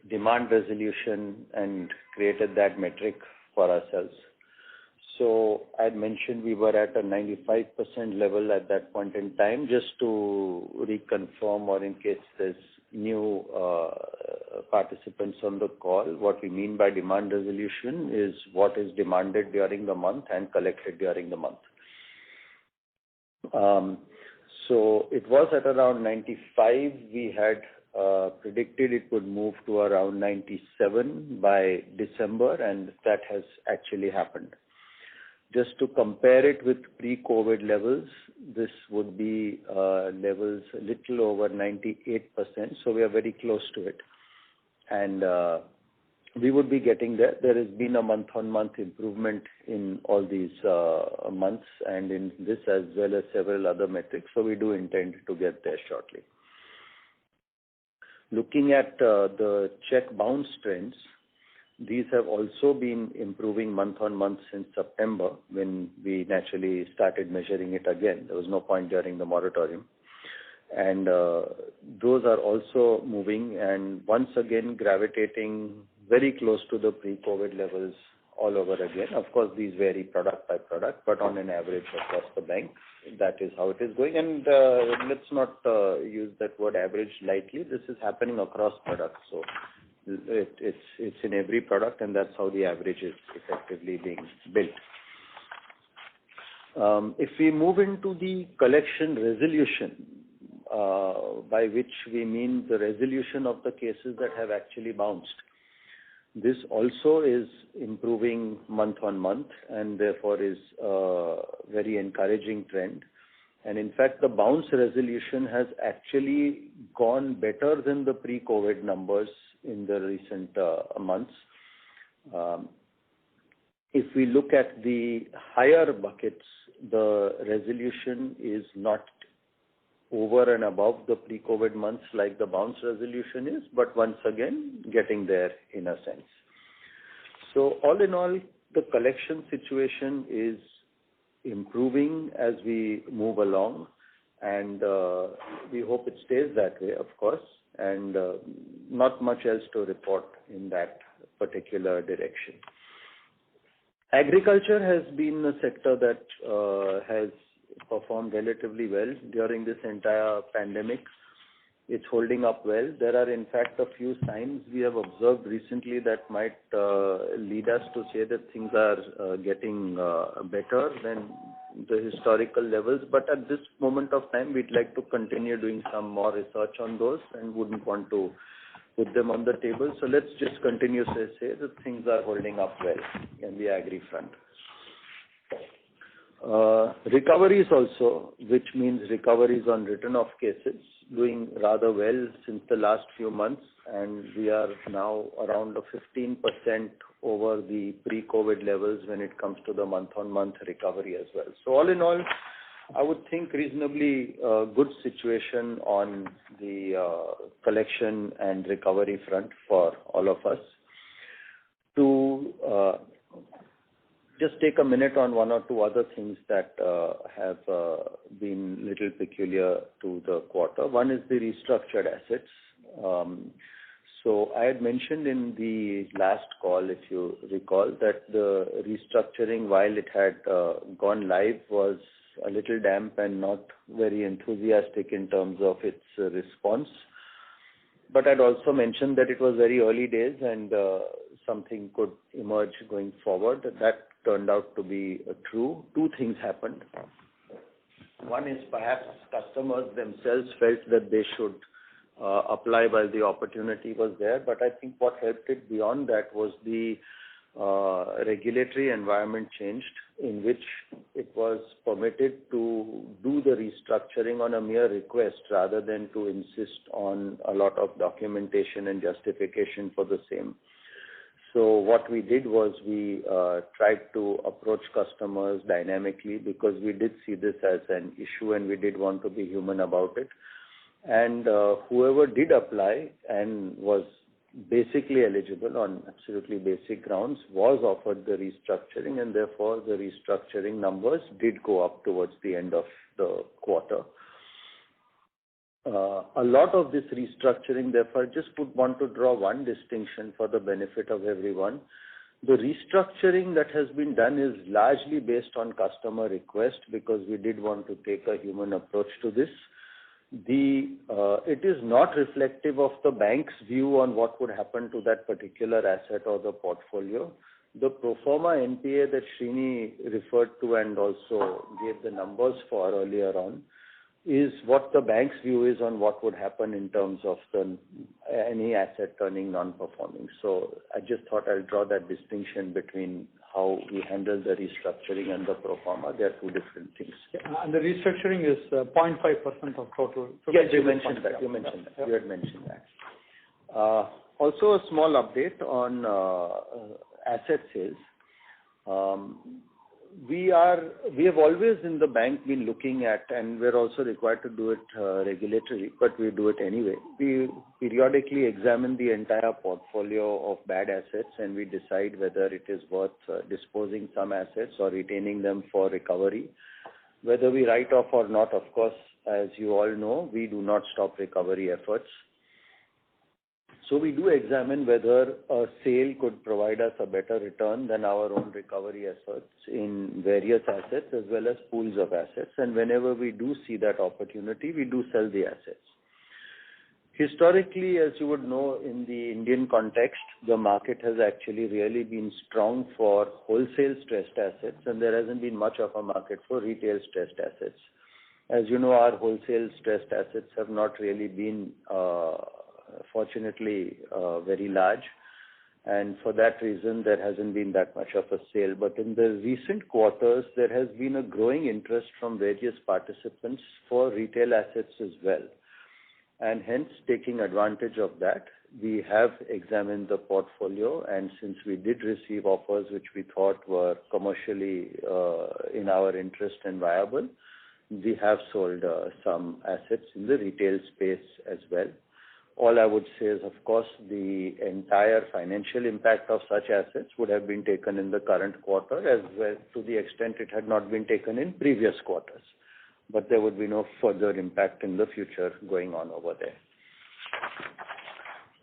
demand resolution and created that metric for ourselves. So I'd mentioned we were at a 95% level at that point in time. Just to reconfirm, or in case there's new participants on the call, what we mean by demand resolution is what is demanded during the month and collected during the month. So it was at around 95. We had predicted it would move to around 97 by December, and that has actually happened. Just to compare it with pre-COVID levels, this would be levels a little over 98%, so we are very close to it. And we would be getting there. There has been a month-on-month improvement in all these months, and in this as well as several other metrics, so we do intend to get there shortly. Looking at the check bounce trends, these have also been improving month-on-month since September, when we naturally started measuring it again. There was no point during the moratorium. And those are also moving and once again gravitating very close to the pre-COVID levels all over again. Of course, these vary product by product, but on an average across the bank, that is how it is going. And let's not use that word average lightly. This is happening across products. So it's in every product, and that's how the average is effectively being built. If we move into the collection resolution, by which we mean the resolution of the cases that have actually bounced, this also is improving month on month, and therefore is a very encouraging trend. And in fact, the bounce resolution has actually gone better than the pre-COVID numbers in the recent months. If we look at the higher buckets, the resolution is not over and above the pre-COVID months like the bounce resolution is, but once again, getting there in a sense. So all in all, the collection situation is improving as we move along, and we hope it stays that way, of course, and not much else to report in that particular direction. Agriculture has been a sector that has performed relatively well during this entire pandemic. It's holding up well. There are, in fact, a few signs we have observed recently that might lead us to say that things are getting better than the historical levels. But at this moment of time, we'd like to continue doing some more research on those and wouldn't want to put them on the table. So let's just continue to say that things are holding up well in the agri front. Recoveries also, which means recoveries on written-off cases, doing rather well since the last few months, and we are now around 15% over the pre-COVID levels when it comes to the month-on-month recovery as well. So all in all, I would think reasonably good situation on the collection and recovery front for all of us. To just take a minute on one or two other things that have been little peculiar to the quarter. One is the restructured assets. So I had mentioned in the last call, if you recall, that the restructuring, while it had gone live, was a little damp and not very enthusiastic in terms of its response. But I'd also mentioned that it was very early days and something could emerge going forward. That turned out to be true. Two things happened. One is perhaps customers themselves felt that they should apply while the opportunity was there. But I think what helped it beyond that was the regulatory environment changed, in which it was permitted to do the restructuring on a mere request rather than to insist on a lot of documentation and justification for the same. So what we did was we tried to approach customers dynamically because we did see this as an issue and we did want to be human about it. And whoever did apply and was basically eligible on absolutely basic grounds was offered the restructuring, and therefore the restructuring numbers did go up towards the end of the quarter. A lot of this restructuring, therefore, just would want to draw one distinction for the benefit of everyone. The restructuring that has been done is largely based on customer request because we did want to take a human approach to this. It is not reflective of the bank's view on what would happen to that particular asset or the portfolio. The pro forma NPA that Srini referred to and also gave the numbers for earlier on is what the bank's view is on what would happen in terms of any asset turning non-performing. So I just thought I'll draw that distinction between how we handle the restructuring and the pro forma. They are two different things. Yeah, and the restructuring is 0.5% of total. Yes, you mentioned that. You had mentioned that. Also, a small update on asset sales. We have always in the bank been looking at, and we're also required to do it regulatory, but we do it anyway. We periodically examine the entire portfolio of bad assets and we decide whether it is worth disposing some assets or retaining them for recovery. Whether we write off or not, of course, as you all know, we do not stop recovery efforts. So we do examine whether a sale could provide us a better return than our own recovery efforts in various assets as well as pools of assets. And whenever we do see that opportunity, we do sell the assets. Historically, as you would know, in the Indian context, the market has actually really been strong for wholesale stressed assets, and there hasn't been much of a market for retail stressed assets. As you know, our wholesale stressed assets have not really been fortunately very large, and for that reason there hasn't been that much of a sale. But in the recent quarters there has been a growing interest from various participants for retail assets as well, and hence taking advantage of that we have examined the portfolio, and since we did receive offers which we thought were commercially in our interest and viable, we have sold some assets in the retail space as well. All I would say is, of course, the entire financial impact of such assets would have been taken in the current quarter, as well to the extent it had not been taken in previous quarters. But there would be no further impact in the future going on over there.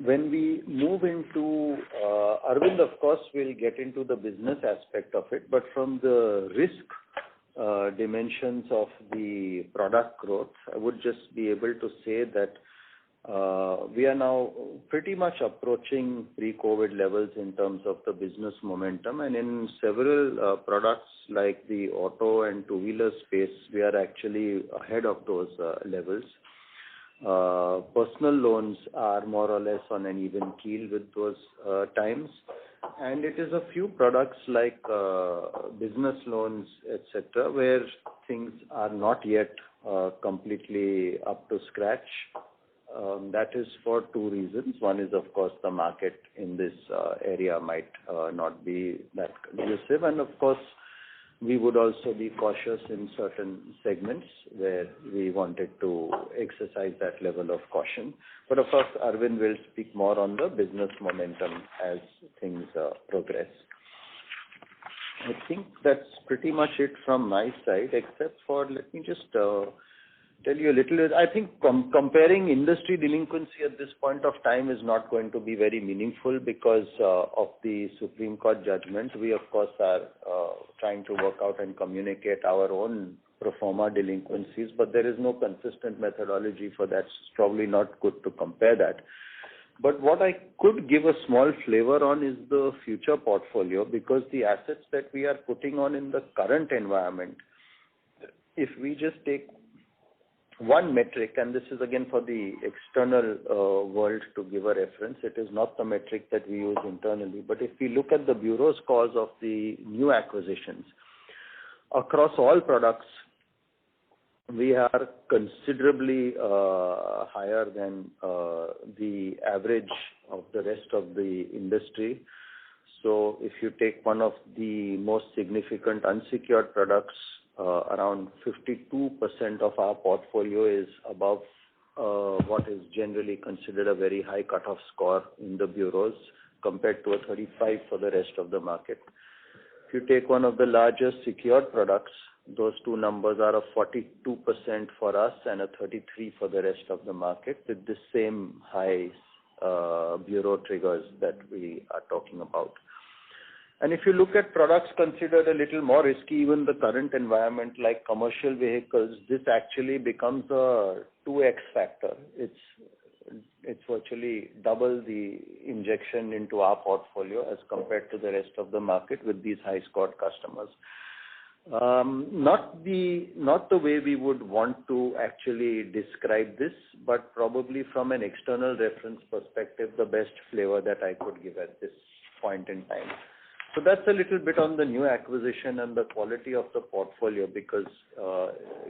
When we move into Arvind, of course, will get into the business aspect of it, but from the risk dimensions of the product growth, I would just be able to say that we are now pretty much approaching pre-COVID levels in terms of the business momentum, and in several products like the auto and two-wheeler space, we are actually ahead of those levels. Personal loans are more or less on an even keel with those times, and it is a few products like business loans, etc., where things are not yet completely up to scratch. That is for two reasons. One is, of course, the market in this area might not be that conducive, and of course, we would also be cautious in certain segments where we wanted to exercise that level of caution. But of course, Arvind will speak more on the business momentum as things progress. I think that's pretty much it from my side, except for, let me just tell you a little bit. I think comparing industry delinquency at this point of time is not going to be very meaningful because of the Supreme Court judgment. We, of course, are trying to work out and communicate our own pro forma delinquencies, but there is no consistent methodology for that. It's probably not good to compare that. But what I could give a small flavor on is the future portfolio, because the assets that we are putting on in the current environment, if we just take one metric, and this is again for the external world to give a reference, it is not the metric that we use internally, but if we look at the bureau scores of the new acquisitions, across all products, we are considerably higher than the average of the rest of the industry. So if you take one of the most significant unsecured products, around 52% of our portfolio is above what is generally considered a very high cutoff score in the bureaus, compared to a 35 for the rest of the market. If you take one of the largest secured products, those two numbers are a 42% for us and a 33 for the rest of the market, with the same high bureau triggers that we are talking about. And if you look at products considered a little more risky, even the current environment, like commercial vehicles, this actually becomes a 2x factor. It's virtually double the injection into our portfolio as compared to the rest of the market with these high-scored customers. Not the way we would want to actually describe this, but probably from an external reference perspective, the best flavor that I could give at this point in time. So that's a little bit on the new acquisition and the quality of the portfolio, because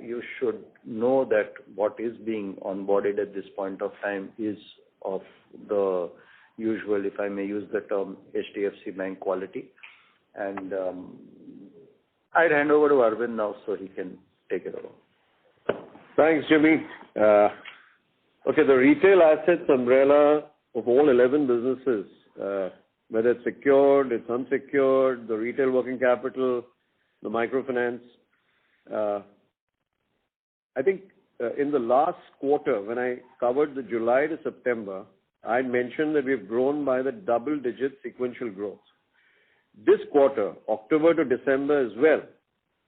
you should know that what is being onboarded at this point of time is of the usual, if I may use the term, HDFC Bank quality. And I'd hand over to Arvind now so he can take it over. Thanks, Jimmy. Okay, the retail assets umbrella of all 11 businesses, whether it's secured, it's unsecured, the retail working capital, the microfinance. I think in the last quarter, when I covered the July to September, I mentioned that we've grown by the double-digit sequential growth. This quarter, October to December as well,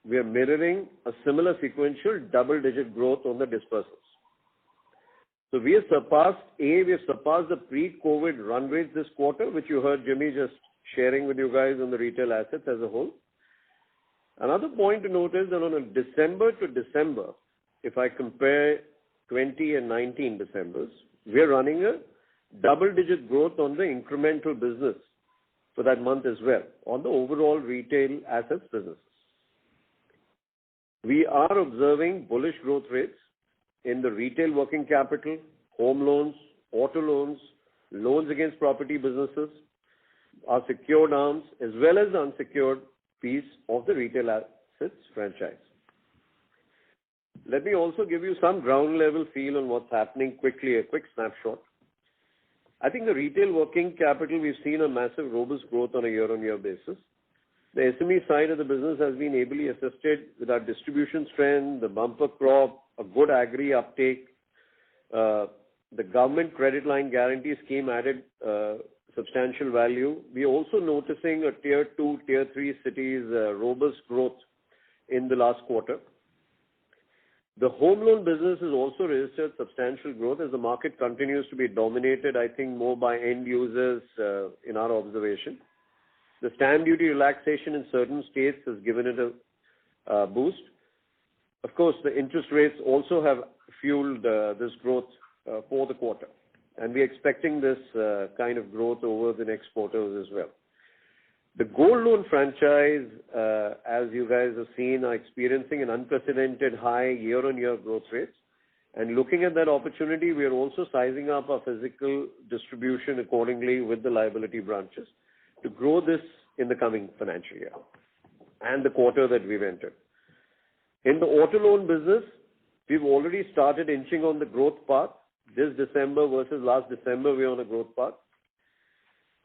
we are mirroring a similar sequential double-digit growth on the dispersals. So we have surpassed the pre-COVID run rates this quarter, which you heard Jimmy just sharing with you guys on the retail assets as a whole. Another point to note is that on a December to December, if I compare 20 and 19 Decembers, we are running a double-digit growth on the incremental business for that month as well, on the overall retail assets businesses. We are observing bullish growth rates in the retail working capital, home loans, auto loans, loans against property businesses, our secured arms, as well as the unsecured piece of the retail assets franchise. Let me also give you some ground level feel on what's happening quickly, a quick snapshot. I think the retail working capital, we've seen a massive robust growth on a year-on-year basis. The SME side of the business has been ably assisted with our distribution strength, the bumper crop, a good agri uptake. The government credit line guarantee scheme added substantial value. We are also noticing a tier 2, tier 3 cities robust growth in the last quarter. The home loan business has also registered substantial growth as the market continues to be dominated, I think, more by end users in our observation. The stamp duty relaxation in certain states has given it a boost. Of course, the interest rates also have fueled this growth for the quarter, and we're expecting this kind of growth over the next quarters as well. The gold loan franchise, as you guys have seen, are experiencing an unprecedented high year-on-year growth rates. And looking at that opportunity, we are also sizing up our physical distribution accordingly with the liability branches to grow this in the coming financial year and the quarter that we've entered. In the auto loan business, we've already started inching on the growth path. This December versus last December, we're on a growth path.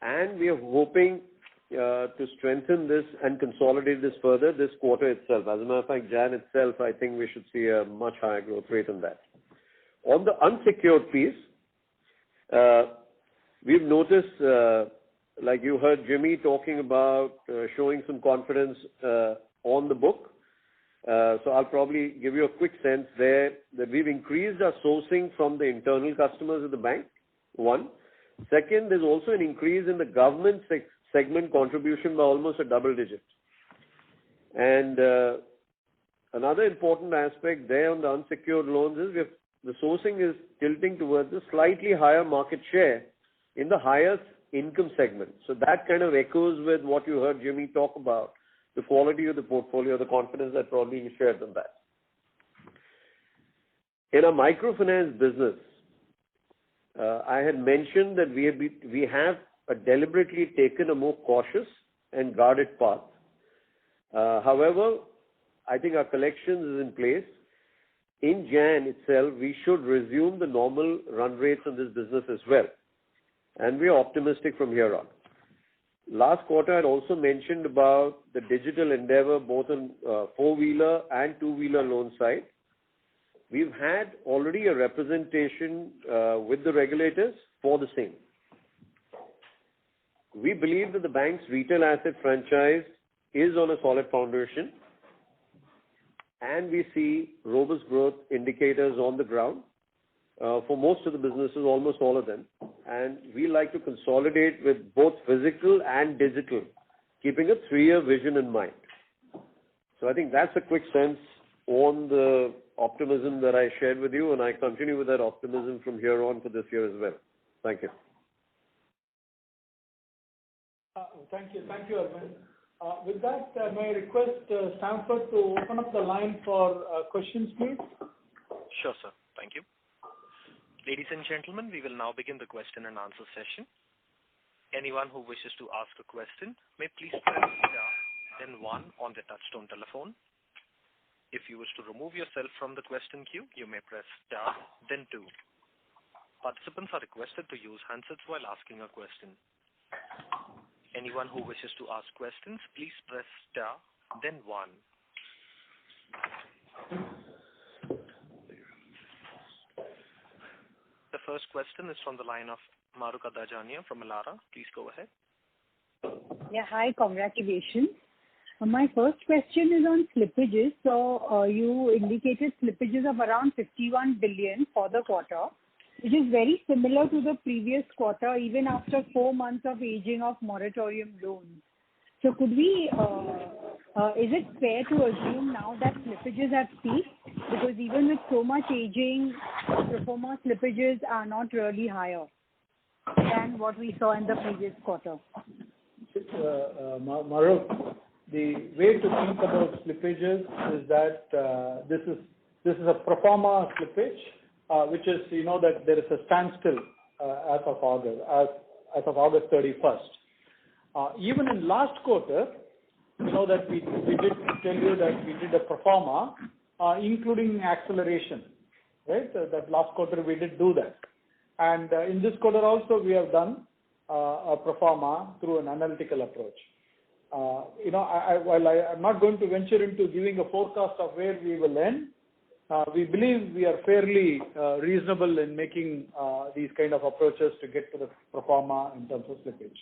And we are hoping to strengthen this and consolidate this further this quarter itself. As a matter of fact, Jan itself, I think we should see a much higher growth rate than that. On the unsecured piece, we've noticed, like you heard Jimmy talking about showing some confidence on the book. So I'll probably give you a quick sense there that we've increased our sourcing from the internal customers of the bank, one. Second, there's also an increase in the government segment contribution by almost a double digit. And another important aspect there on the unsecured loans is the sourcing is tilting towards a slightly higher market share in the highest income segment. So that kind of echoes with what you heard Jimmy talk about, the quality of the portfolio, the confidence that probably he shared on that. In our microfinance business, I had mentioned that we have deliberately taken a more cautious and guarded path. However, I think our collections is in place. In Jan itself, we should resume the normal run rates on this business as well. And we are optimistic from here on. Last quarter, I had also mentioned about the digital endeavor, both on four-wheeler and two-wheeler loan side. We've had already a representation with the regulators for the same. We believe that the bank's retail asset franchise is on a solid foundation, and we see robust growth indicators on the ground for most of the businesses, almost all of them. And we like to consolidate with both physical and digital, keeping a 3-year vision in mind. So I think that's a quick sense on the optimism that I shared with you, and I continue with that optimism from here on for this year as well. Thank you. Thank you, Arvind. With that, may I request Stanford to open up the line for questions, please? Sure, sir. Thank you. Ladies and gentlemen, we will now begin the question and answer session. Anyone who wishes to ask a question may please press star, then 1 on the touchtone telephone. If you wish to remove yourself from the question queue, you may press star, then 2. Participants are requested to use handsets while asking a question. Anyone who wishes to ask questions, please press star, then 1. The first question is from the line of Mahrukh Adajania from Elara. Please go ahead. Yeah, hi, congratulations. My first question is on slippages. So you indicated slippages of around 51 billion for the quarter, which is very similar to the previous quarter, even after 4 months of aging of moratorium loans. So could we, is it fair to assume now that slippages have peaked? Because even with so much aging, pro forma slippages are not really higher than what we saw in the previous quarter. Mahrukh, the way to think about slippages is that this is a pro forma slippage, which is, that there is a standstill as of August 31st. Even in last quarter, that we did tell you that we did a pro forma, including acceleration, right? That last quarter we did do that. And in this quarter also, we have done a pro forma through an analytical approach. While I'm not going to venture into giving a forecast of where we will end, we believe we are fairly reasonable in making these kind of approaches to get to the pro forma in terms of slippage.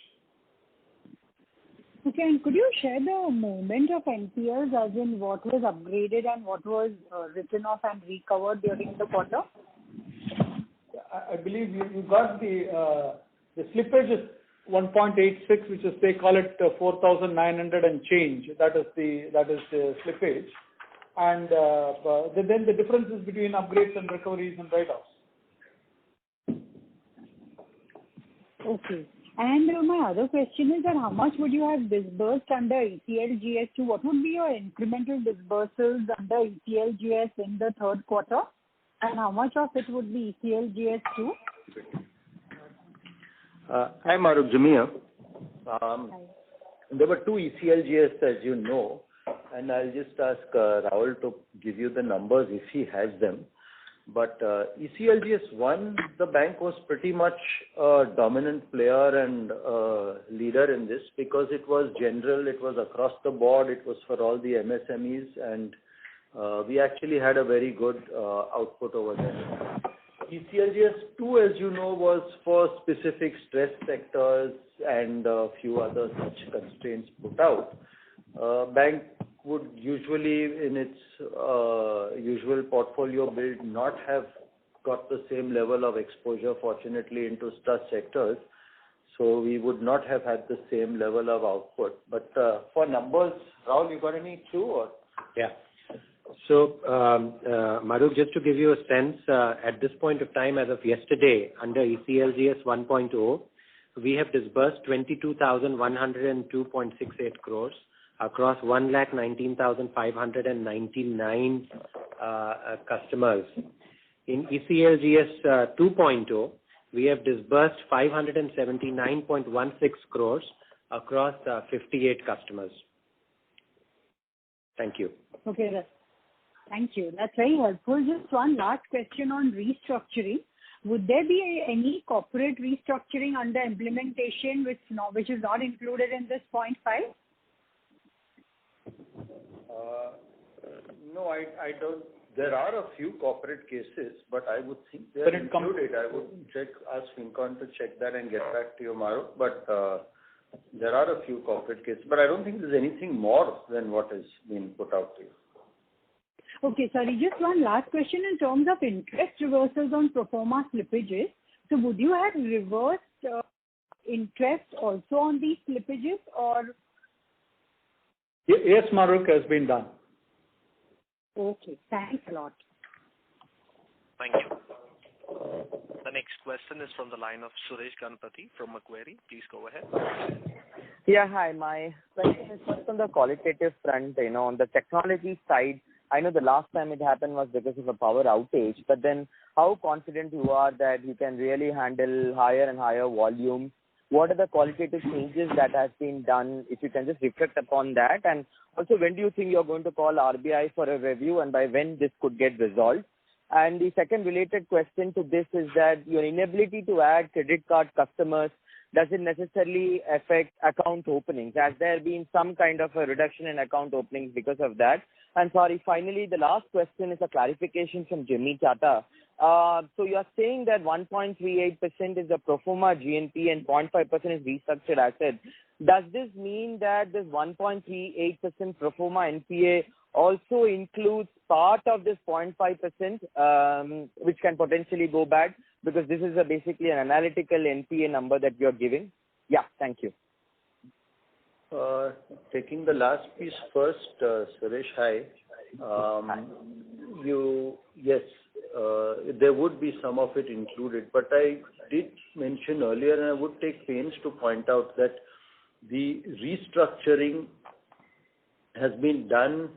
Okay, and could you share the movement of NPLs, as in what was upgraded and what was written off and recovered during the quarter? I believe you got the slippage is 1.86, which is, they call it 4,900 and change. That is the slippage. And then the differences between upgrades and recoveries and write-offs. Okay. And my other question is that how much would you have disbursed under ECLGS2? What would be your incremental disbursals under ECLGS in the third quarter? And how much of it would be ECLGS2? Hi, Mahrukh, Jamia. There were two ECLGS, as you know, and I'll just ask Rahul to give you the numbers if he has them. But ECLGS 1, the bank was pretty much a dominant player and leader in this because it was general, it was across the board, it was for all the MSMEs, and we actually had a very good output over there. ECLGS 2, as you know, was for specific stress sectors and a few other such constraints put out. Bank would usually, in its usual portfolio build, not have got the same level of exposure, fortunately, into such sectors. So we would not have had the same level of output. But for numbers, Rahul, you got any clue? Or? Yeah. So, Mahrukh, just to give you a sense, at this point of time, as of yesterday, under ECLGS 1.0, we have disbursed 22,102.68 crores across 1,19,599 customers. In ECLGS 2.0, we have disbursed 579.16 crores across 58 customers. Thank you. Okay, thank you. That's very helpful. Just one last question on restructuring. Would there be any corporate restructuring under implementation which is not included in this 0.5? No, I don't. There are a few corporate cases, but I would think they are included. I would ask FinCon to check that and get back to you, Mahrukh. But there are a few corporate cases, but I don't think there's anything more than what has been put out to you. Okay, sorry, just one last question in terms of interest reversals on pro forma slippages. So would you have reversed interest also on these slippages, or? Yes, Mahrukh, has been done. Okay, thanks a lot. Thank you. The next question is from the line of Suresh Ganapathy from Macquarie. Please go ahead. Yeah, hi. My question is first on the qualitative front, on the technology side. I know the last time it happened was because of a power outage, but then how confident you are that you can really handle higher and higher volumes? What are the qualitative changes that has been done? If you can just reflect upon that. And also, when do you think you're going to call RBI for a review, and by when this could get resolved? And the second related question to this is that your inability to add credit card customers doesn't necessarily affect account openings. Has there been some kind of a reduction in account openings because of that? And sorry, finally, the last question is a clarification from Jimmy Chata. So you are saying that 1.38% is the pro forma GNP and 0.5% is restructured assets. Does this mean that this 1.38% pro forma NPA also includes part of this 0.5%, which can potentially go bad? Because this is basically an analytical NPA number that you are giving. Yeah, thank you. Taking the last piece first, Suresh, hi. Yes, there would be some of it included, but I did mention earlier, and I would take pains to point out that the restructuring has been done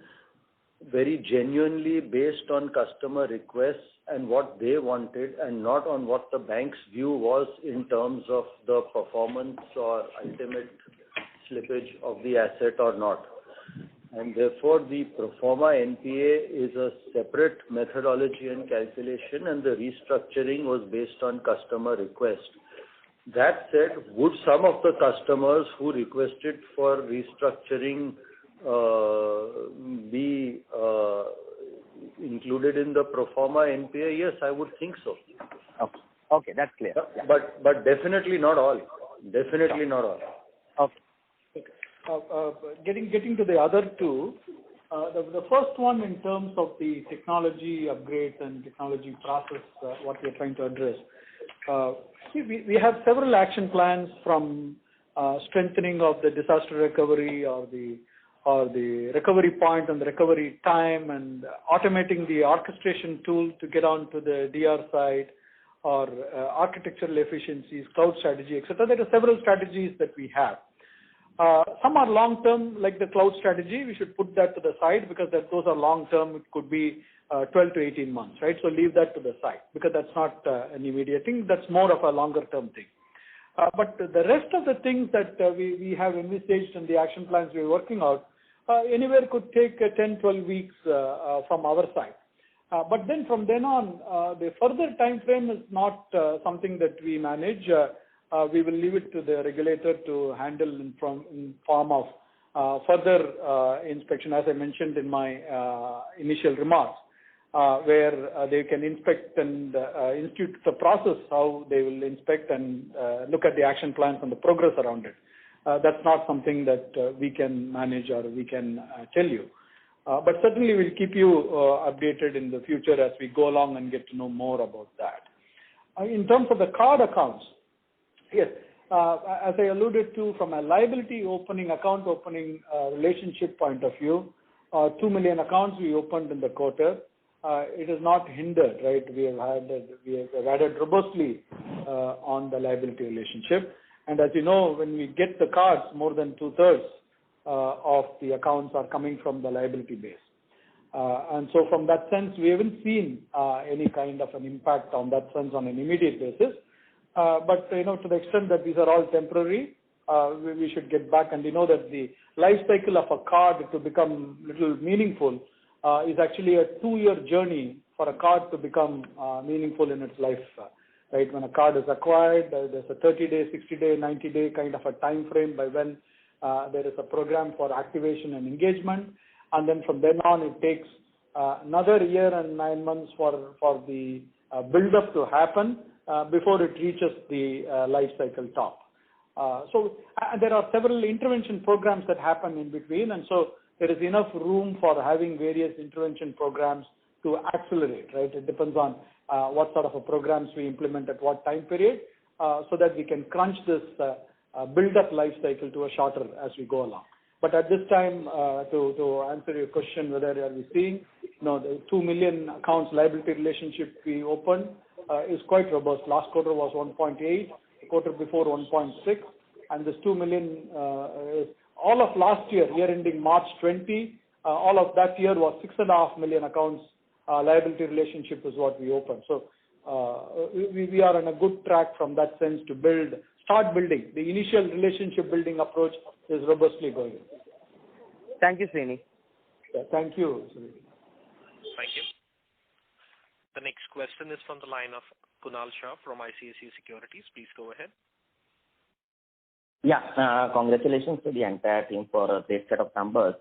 very genuinely based on customer requests and what they wanted, and not on what the bank's view was in terms of the performance or ultimate slippage of the asset or not. and therefore the pro forma NPA is a separate methodology and calculation, and the restructuring was based on customer request. That said, would some of the customers who requested for restructuring be included in the pro forma NPA? Yes, I would think so. Okay, that's clear. Yeah. But definitely not all. Definitely not all. Okay. Getting to the other two, the first one in terms of the technology upgrades and technology process, what we are trying to address. We have several action plans, from strengthening of the disaster recovery or the recovery point and the recovery time, and automating the orchestration tool to get onto the DR side, or architectural efficiencies, cloud strategy, etc. There are several strategies that we have. Some are long-term, like the cloud strategy. We should put that to the side because those are long-term. It could be 12 to 18 months, right? So leave that to the side because that's not an immediate thing. That's more of a longer-term thing. But the rest of the things that we have envisaged in the action plans we're working out, anywhere could take 10, 12 weeks from our side. But then from then on, the further time frame is not something that we manage. We will leave it to the regulator to handle in form of further inspection, as I mentioned in my initial remarks, where they can inspect and institute the process, how they will inspect and look at the action plans and the progress around it. That's not something that we can manage or we can tell you. But certainly we'll keep you updated in the future as we go along and get to know more about that. In terms of the card accounts, yes, as I alluded to, from a liability account opening relationship point of view, 2 million accounts we opened in the quarter. It is not hindered, right? We have added robustly on the liability relationship. And as you know, when we get the cards, more than 2/3 of the accounts are coming from the liability base. And so from that sense, we haven't seen any kind of an impact on that sense on an immediate basis. But, to the extent that these are all temporary, we should get back. And we know that the life cycle of a card to become little meaningful is actually a 2-year journey for a card to become meaningful in its life. Right? When a card is acquired, there's a 30-day, 60-day, 90-day kind of a time frame by when there is a program for activation and engagement. And then from then on, it takes another year and 9 months for the build-up to happen before it reaches the life cycle top. So there are several intervention programs that happen in between, and so there is enough room for having various intervention programs to accelerate, right? It depends on what sort of a programs we implement at what time period, so that we can crunch this build-up life cycle to a shorter as we go along. But at this time, to answer your question, whether are we seeing, the 2 million accounts liability relationship we opened is quite robust. Last quarter was 1.8, the quarter before 1.6, and this 2 million, all of last year ending March 20, all of that year was 6.5 million accounts liability relationship is what we opened. So we are on a good track from that sense to start building. The initial relationship building approach is robustly going. Thank you, Srini. Yeah, thank you, Srini. Thank you. The next question is from the line of Kunal Shah from ICICI Securities. Please go ahead. Yeah, congratulations to the entire team for a great set of numbers.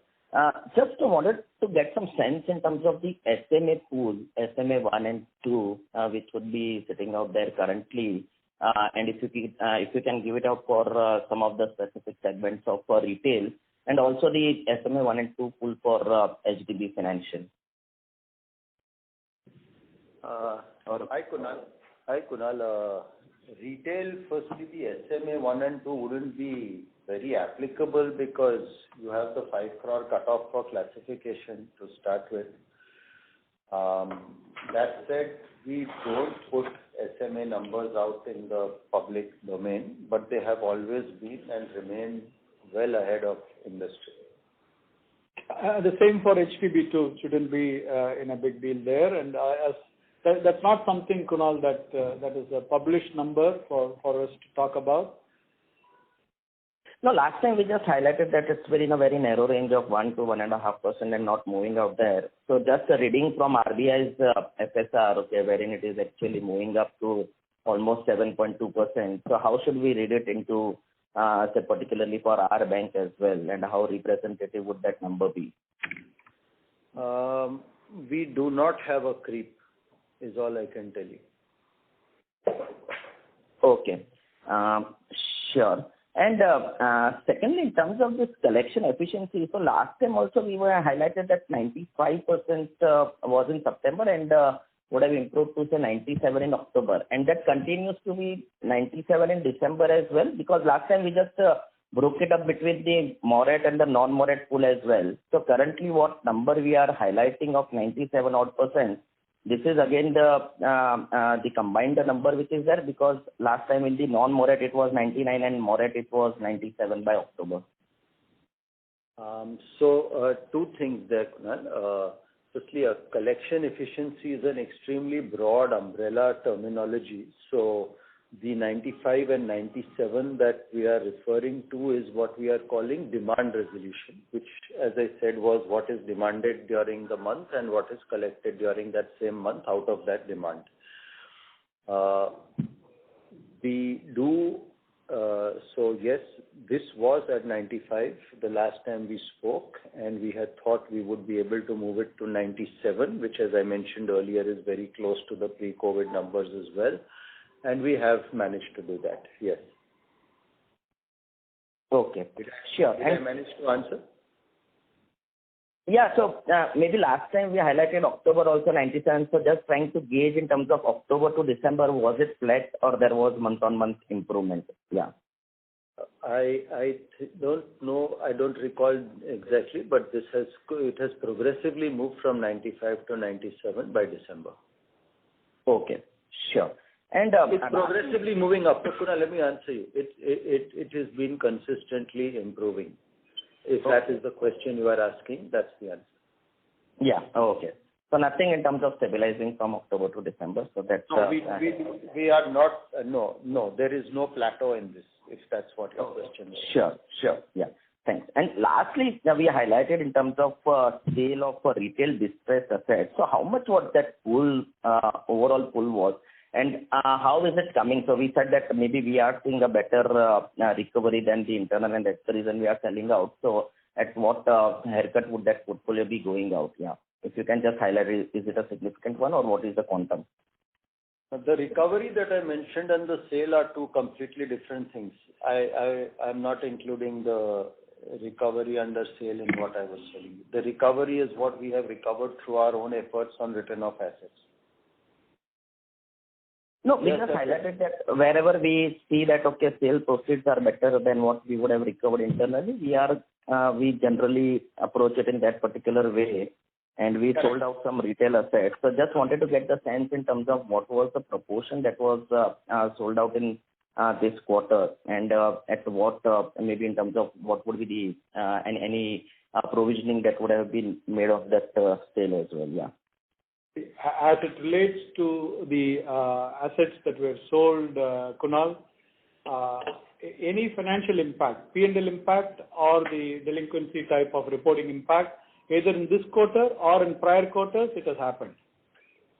Just wanted to get some sense in terms of the SMA pool, SMA 1 and 2, which would be sitting out there currently. And if you can give it out for some of the specific segments of retail, and also the SMA 1 and 2 pool for HDB Financial. Hi, Kunal. Retail, firstly, the SMA 1 and 2 wouldn't be very applicable because you have the 5 crore cutoff for classification to start with. That said, we don't put SMA numbers out in the public domain, but they have always been and remain well ahead of industry. The same for HDB too. Shouldn't be in a big deal there. And that's not something, Kunal, that is a published number for us to talk about. No, last time we just highlighted that it's in a very narrow range of 1 to 1.5% and not moving out there. So just a reading from RBI's FSR, okay, wherein it is actually moving up to almost 7.2%. So how should we read it into, say, particularly for our bank as well, and how representative would that number be? We do not have a creep, is all I can tell you. Okay. Sure. And secondly, in terms of this collection efficiency, so last time also we were highlighted that 95% was in September and would have improved to say 97 in October. And that continues to be 97 in December as well, because last time we just broke it up between the morat and the non-morat pool as well. So currently what number we are highlighting of 97 odd %, this is again the combined number which is there, because last time in the non-morat it was 99 and morat it was 97 by October. So two things there, Kunal. Firstly, a collection efficiency is an extremely broad umbrella terminology. So the 95 and 97 that we are referring to is what we are calling demand resolution, which, as I said, was what is demanded during the month and what is collected during that same month out of that demand. So yes, this was at 95 the last time we spoke, and we had thought we would be able to move it to 97, which, as I mentioned earlier, is very close to the pre-COVID numbers as well. And we have managed to do that, yes. Okay, sure. Did I manage to answer? Yeah, so maybe last time we highlighted October also 97, so just trying to gauge in terms of October to December, was it flat or there was month-on-month improvement? Yeah. I don't know, I don't recall exactly, but it has progressively moved from 95 to 97 by December. Okay, sure. And it's progressively moving up. Kunal, let me answer you. It has been consistently improving. If that is the question you are asking, that's the answer. Yeah. Okay. So nothing in terms of stabilizing from October to December. So that's no, we are not. No, there is no plateau in this. If that's what your question is. Sure. Yeah. Thanks. And lastly, we highlighted in terms of sale of retail distressed assets. So how much was that pool, overall pool was? And how is it coming? So we said that maybe we are seeing a better recovery than the internal, and that's the reason we are selling out. So at what haircut would that portfolio be going out? Yeah. If you can just highlight, is it a significant one or what is the quantum? The recovery that I mentioned and the sale are two completely different things. I'm not including the recovery under sale in what I was telling you. The recovery is what we have recovered through our own efforts on return of assets. No, we just highlighted that wherever we see that, okay, sale proceeds are better than what we would have recovered internally, we generally approach it in that particular way, and we sold out some retail assets. So just wanted to get the sense in terms of what was the proportion that was sold out in this quarter, and at what, maybe in terms of what would be the any provisioning that would have been made of that sale as well, yeah. As it relates to the assets that were sold, Kunal, any financial impact, P&L impact or the delinquency type of reporting impact, either in this quarter or in prior quarters, it has happened,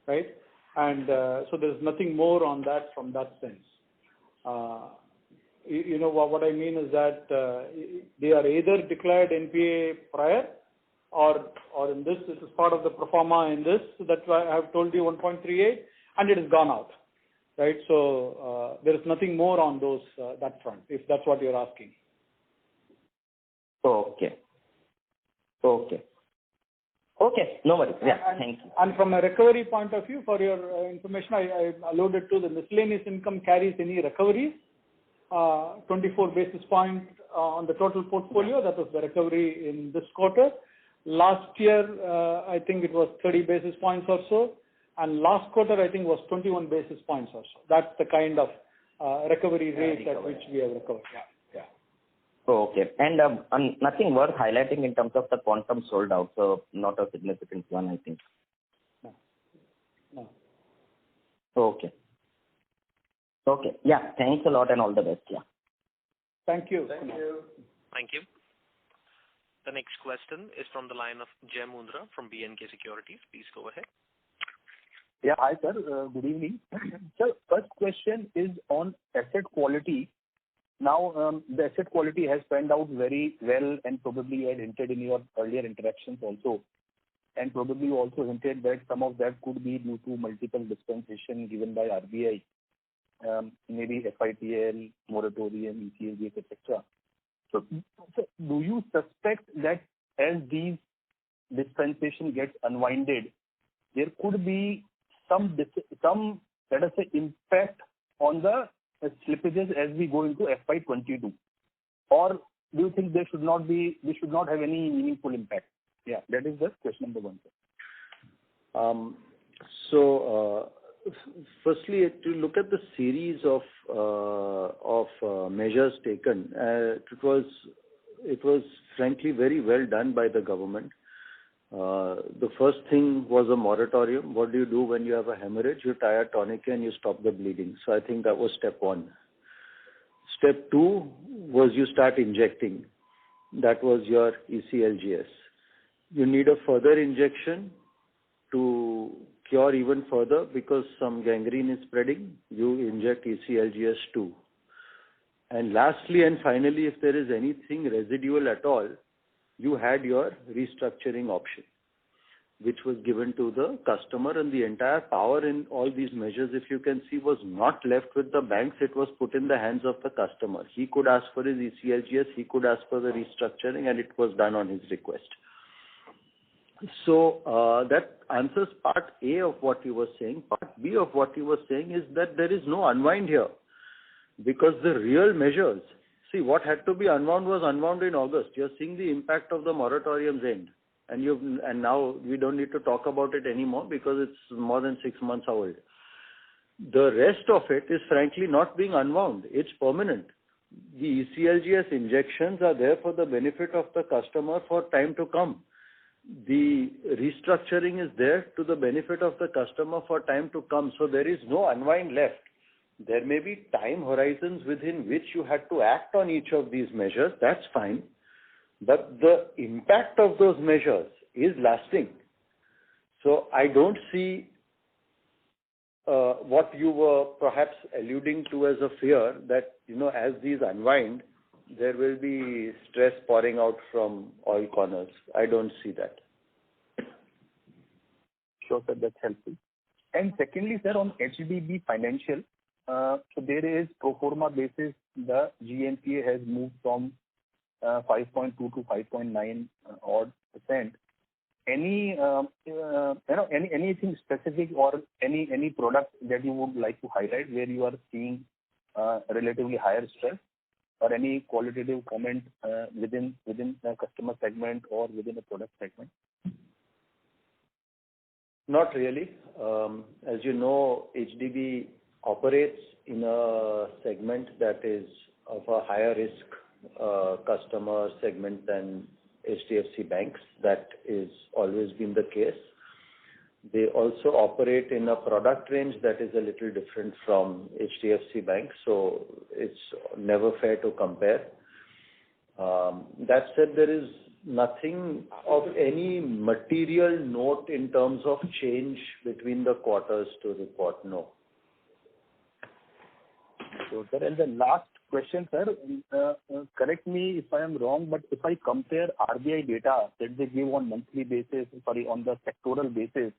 right? And so there's nothing more on that from that sense. You know what I mean is that they are either declared NPA prior, or in this is part of the pro forma in this. So that's why I have told you 1.38, and it has gone out, right? So there is nothing more on those that front, if that's what you're asking. Okay. No worries. Yeah, thank you. And from a recovery point of view, for your information, I alluded to the miscellaneous income carries any recoveries. 24 basis point on the total portfolio. That was the recovery in this quarter. Last year, I think it was 30 basis points or so. And last quarter, I think was 21 basis points or so. That's the kind of recovery rate at which we have recovered. Yeah. Okay. And nothing worth highlighting in terms of the quantum sold out. So not a significant one, I think. No. Okay. Yeah. Thanks a lot and all the best. Yeah. Thank you. Thank you. Thank you. The next question is from the line of Jay Mundra from B&K Securities. Please go ahead. Yeah. Hi, sir. Good evening. Sir, first question is on asset quality. Now, the asset quality has panned out very well, and probably you had hinted in your earlier interactions also, and probably you also hinted that some of that could be due to multiple dispensation given by RBI, maybe FITL, moratorium, ECLGS, etc. So, do you suspect that as these dispensation gets unwinded, there could be some let us say impact on the slippages as we go into FY22, or do you think they should not have any meaningful impact? Yeah, that is the question number one, sir. Firstly, to look at the series of measures taken, it was frankly very well done by the government. The first thing was a moratorium. What do you do when you have a hemorrhage? You tie a tourniquet and you stop the bleeding. So I think that was step one. Step two was you start injecting. That was your ECLGS. You need a further injection to cure even further because some gangrene is spreading. You inject ECLGS 2. And lastly and finally, if there is anything residual at all, you had your restructuring option, which was given to the customer, and the entire power in all these measures, if you can see, was not left with the banks. It was put in the hands of the customer. He could ask for his ECLGS, he could ask for the restructuring, and it was done on his request. So that answers part A of what you were saying. Part B of what you were saying is that there is no unwind here, because the real measures, see, what had to be unwound was unwound in August. You're seeing the impact of the moratorium's end. And now we don't need to talk about it anymore because it's more than 6 months old. The rest of it is frankly not being unwound. It's permanent. The ECLGS injections are there for the benefit of the customer for time to come. The restructuring is there to the benefit of the customer for time to come. So there is no unwind left. There may be time horizons within which you had to act on each of these measures. That's fine. But the impact of those measures is lasting. So I don't see what you were perhaps alluding to as a fear that, as these unwind, there will be stress pouring out from all corners. I don't see that. Sure, sir, that's helpful. And secondly, sir, on HDB Financial, so there is pro forma basis, the GNPA has moved from 5.2 to 5.9 odd %. Anything specific or any product that you would like to highlight where you are seeing relatively higher stress, or any qualitative comment within the customer segment or within the product segment? Not really. As you know, HDB operates in a segment that is of a higher risk customer segment than HDFC banks. That is always been the case. They also operate in a product range that is a little different from HDFC banks, so it's never fair to compare. That said, there is nothing of any material note in terms of change between the quarters to report, no. Sure, sir. And the last question, sir, correct me if I am wrong, but if I compare RBI data that they give on on the sectoral basis,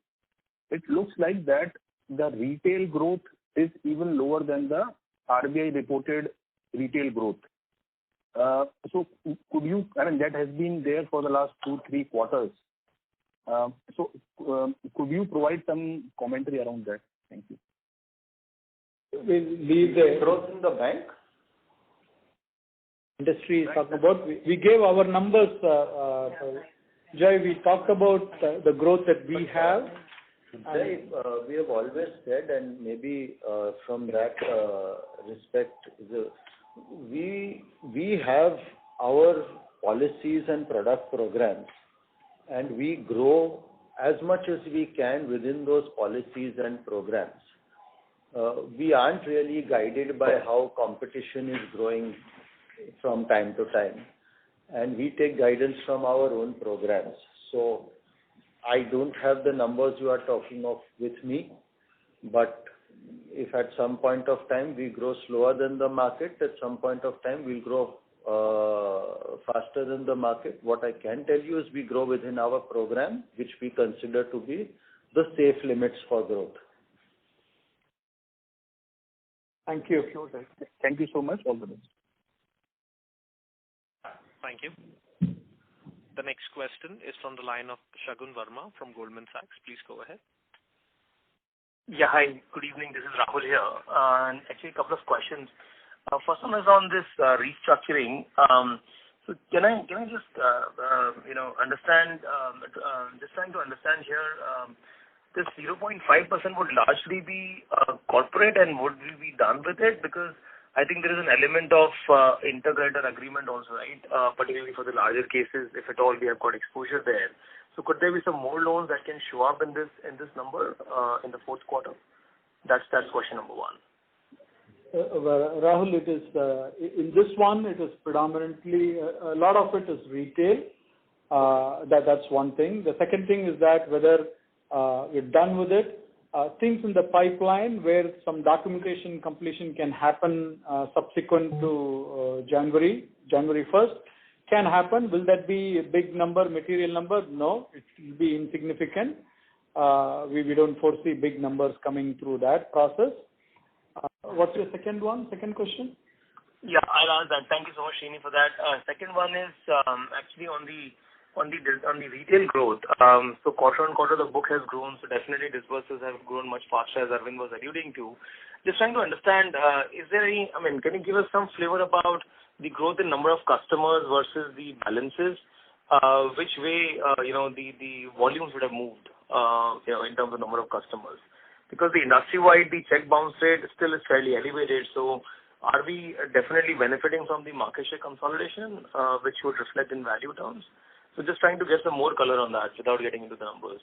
it looks like that the retail growth is even lower than the RBI reported retail growth. So could you, that has been there for the last 2-3 quarters. So could you provide some commentary around that? Thank you. We'll leave the growth in the bank. Industry is talking about. We gave our numbers, Jai. We talked about the growth that we have. Jai, we have always said, and maybe from that respect, we have our policies and product programs, and we grow as much as we can within those policies and programs. We aren't really guided by how competition is growing from time to time, and we take guidance from our own programs. So I don't have the numbers you are talking of with me, but if at some point of time we grow slower than the market, at some point of time we'll grow faster than the market. What I can tell you is we grow within our program, which we consider to be the safe limits for growth. Thank you. Sure, sir. Thank you so much. All the best. Thank you. The next question is from the line of Shagun Verma from Goldman Sachs. Please go ahead. Yeah, hi. Good evening. This is Rahul here. And actually, a couple of questions. First one is on this restructuring. So can I just understand? Just trying to understand here. This 0.5% would largely be corporate, and would we be done with it? Because I think there is an element of integrator agreement also, right? Particularly for the larger cases, if at all we have got exposure there. So could there be some more loans that can show up in this number in the fourth quarter? That's question number one. Rahul, it is in this one. It is predominantly a lot of it is retail. That's one thing. The second thing is that whether we're done with it. Things in the pipeline where some documentation completion can happen subsequent to January 1st can happen. Will that be a big number, material number? No, it will be insignificant. We don't foresee big numbers coming through that process. What's your second question? Yeah, I'll ask that. Thank you so much, Srini, for that. Second one is actually on the retail growth. So quarter on quarter, the book has grown. So definitely disbursements have grown much faster, as Arvind was alluding to. Just trying to understand, can you give us some flavor about the growth in number of customers versus the balances? Which way, the volumes would have moved, in terms of number of customers? Because the industry-wide, the check bounce rate still is fairly elevated. So are we definitely benefiting from the market share consolidation, which would reflect in value terms? So just trying to get some more color on that without getting into the numbers.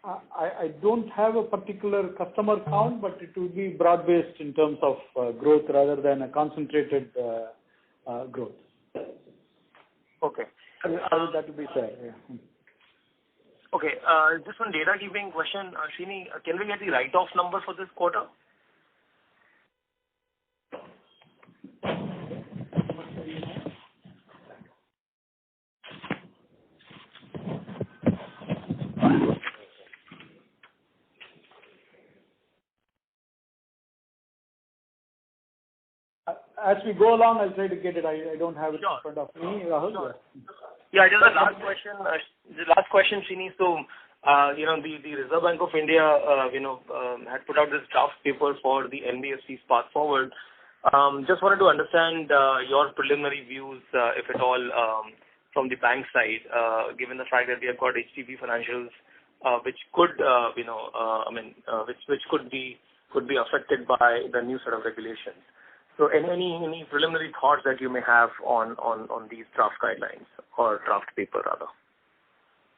I don't have a particular customer count, but it will be broad-based in terms of growth rather than a concentrated growth. Okay. That will be fair. Yeah. Okay. Just one data keeping question, Srini. Can we get the write-off number for this quarter? As we go along, I'll try to get it. I don't have it in front of me, Rahul. Sure. Yeah, just the last question. Srini. So, the Reserve Bank of India, had put out this draft paper for the NBFC's path forward. Just wanted to understand your preliminary views, if at all, from the bank side, given the fact that we have got HDB financials, which could, which could be affected by the new set of regulations. So any preliminary thoughts that you may have on these draft guidelines or draft paper rather?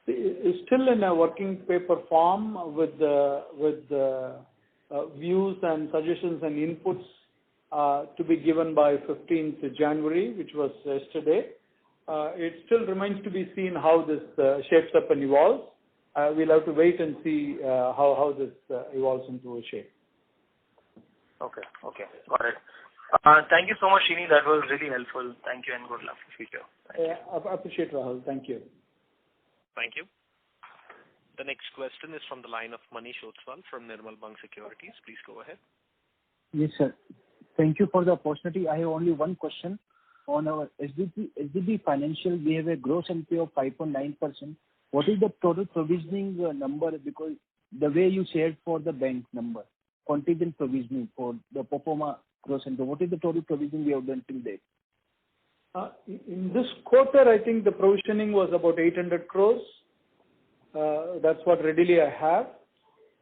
It's still in a working paper form with views and suggestions and inputs to be given by 15th January, which was yesterday. It still remains to be seen how this shapes up and evolves. We'll have to wait and see how this evolves into a shape. Okay, got it. Thank you so much, Srini. That was really helpful. Thank you and good luck for future. I appreciate, Rahul. Thank you. Thank you. The next question is from the line of Manish Otswal from Nirmal Bang Securities. Please go ahead. Yes, sir. Thank you for the opportunity. I have only one question. On our SBB Financial, we have a gross NPA of 5.9%. What is the total provisioning number? Because the way you shared for the bank number, contingent provisioning for the pro forma gross NPA, what is the total provisioning we have done till date? In this quarter, I think the provisioning was about 800 crores. That's what readily I have.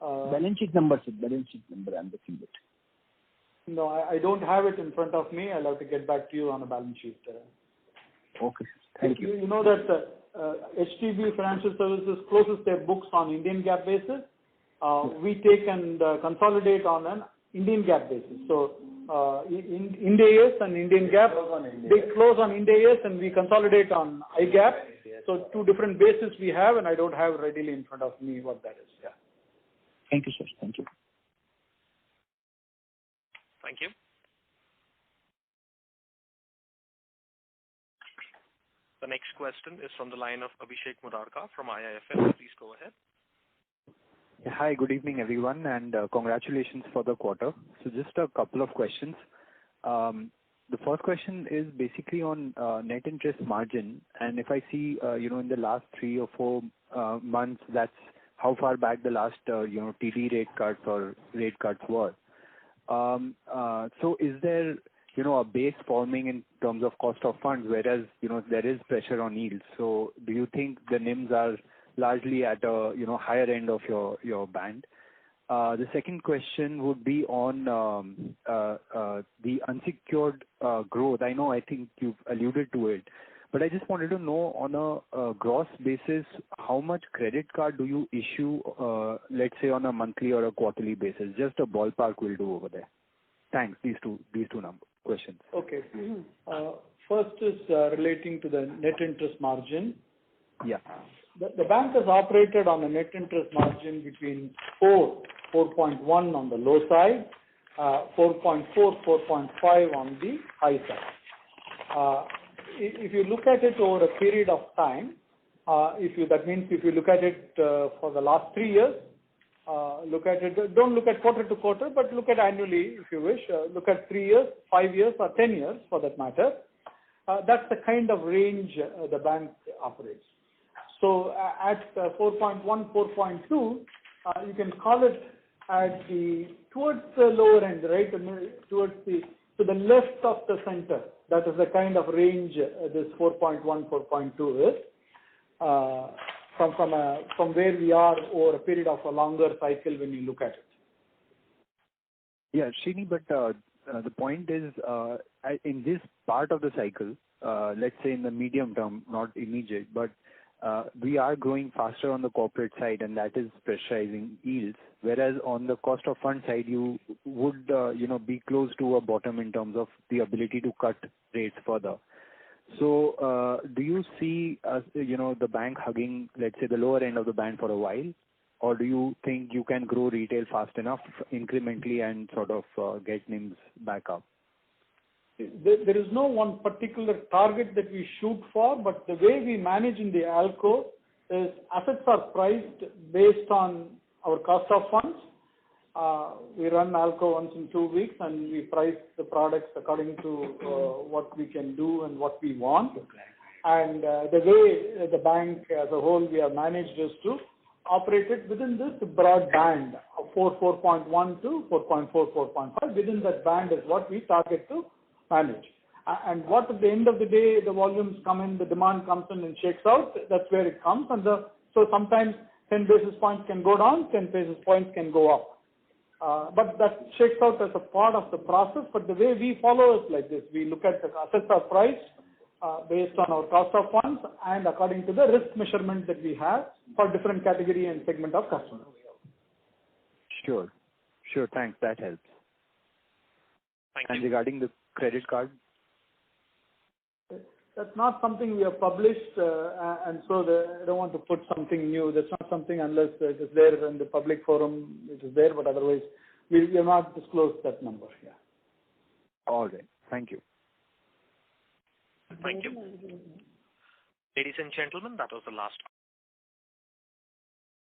Balance sheet number, sir. Balance sheet number, I'm looking at. No, I don't have it in front of me. I'll have to get back to you on a balance sheet. Okay, thank you. You know that HDB Financial Services closes their books on Indian GAAP basis. We take and consolidate on an Indian GAAP basis. So in Ind AS and Indian GAAP. They close on Ind AS and we consolidate on IGAP. So two different bases we have, and I don't have readily in front of me what that is. Yeah. Thank you, sir. Thank you. Thank you. The next question is from the line of Abhishek Murarka from IIFL. Please go ahead. Yeah, hi, good evening, everyone, and congratulations for the quarter. So just a couple of questions. The first question is basically on net interest margin, and if I see, in the last 3 or 4 months, that's how far back the last, TD rate cuts or rate cuts were. So is there, a base forming in terms of cost of funds, whereas, there is pressure on yields. So do you think the NIMs are largely at a, higher end of your band? The second question would be on the unsecured growth. I think you've alluded to it, but I just wanted to know on a gross basis, how much credit card do you issue, let's say on a monthly or a quarterly basis? Just a ballpark will do over there. Thanks. These two questions. Okay. First is relating to the net interest margin. Yeah. The bank has operated on a net interest margin between 4.1 on the low side, 4.4, 4.5 on the high side. If you look at it over a period of time, that means if you look at it for the last 3 years, don't look at quarter to quarter, but look at annually if you wish. Look at 3 years, 5 years, or 10 years for that matter. That's the kind of range the bank operates. So at 4.1, 4.2, you can call it at towards the lower end, right? To the left of the center. That is the kind of range this 4.1, 4.2 is. From where we are over a period of a longer cycle when you look at it. Yeah, Srini, but the point is, in this part of the cycle, let's say in the medium term, not immediate, but we are growing faster on the corporate side, and that is pressurizing yields. Whereas on the cost of fund side, you would, be close to a bottom in terms of the ability to cut rates further. So, do you see, the bank hugging, let's say, the lower end of the band for a while, or do you think you can grow retail fast enough incrementally and sort of get NIMs back up? There is no one particular target that we shoot for, but the way we manage in the ALCO is assets are priced based on our cost of funds. We run ALCO once in 2 weeks and we price the products according to what we can do and what we want. And the way the bank as a whole we have managed is to operate it within this broad band of 4.1 to 4.4, 4.5. Within that band is what we target to manage. And what at the end of the day, the volumes come in, the demand comes in and shakes out, that's where it comes. And so sometimes 10 basis points can go down, 10 basis points can go up. But that shakes out as a part of the process. But the way we follow is like this. We look at the assets are priced based on our cost of funds and according to the risk measurement that we have for different category and segment of customers. Sure. Thanks. That helps. Thank you. And regarding the credit card? That's not something we have published, and so I don't want to put something new. That's not something unless it is there in the public forum, it is there, but otherwise we have not disclosed that number. Yeah. All right. Thank you. Thank you. Ladies and gentlemen, that was the last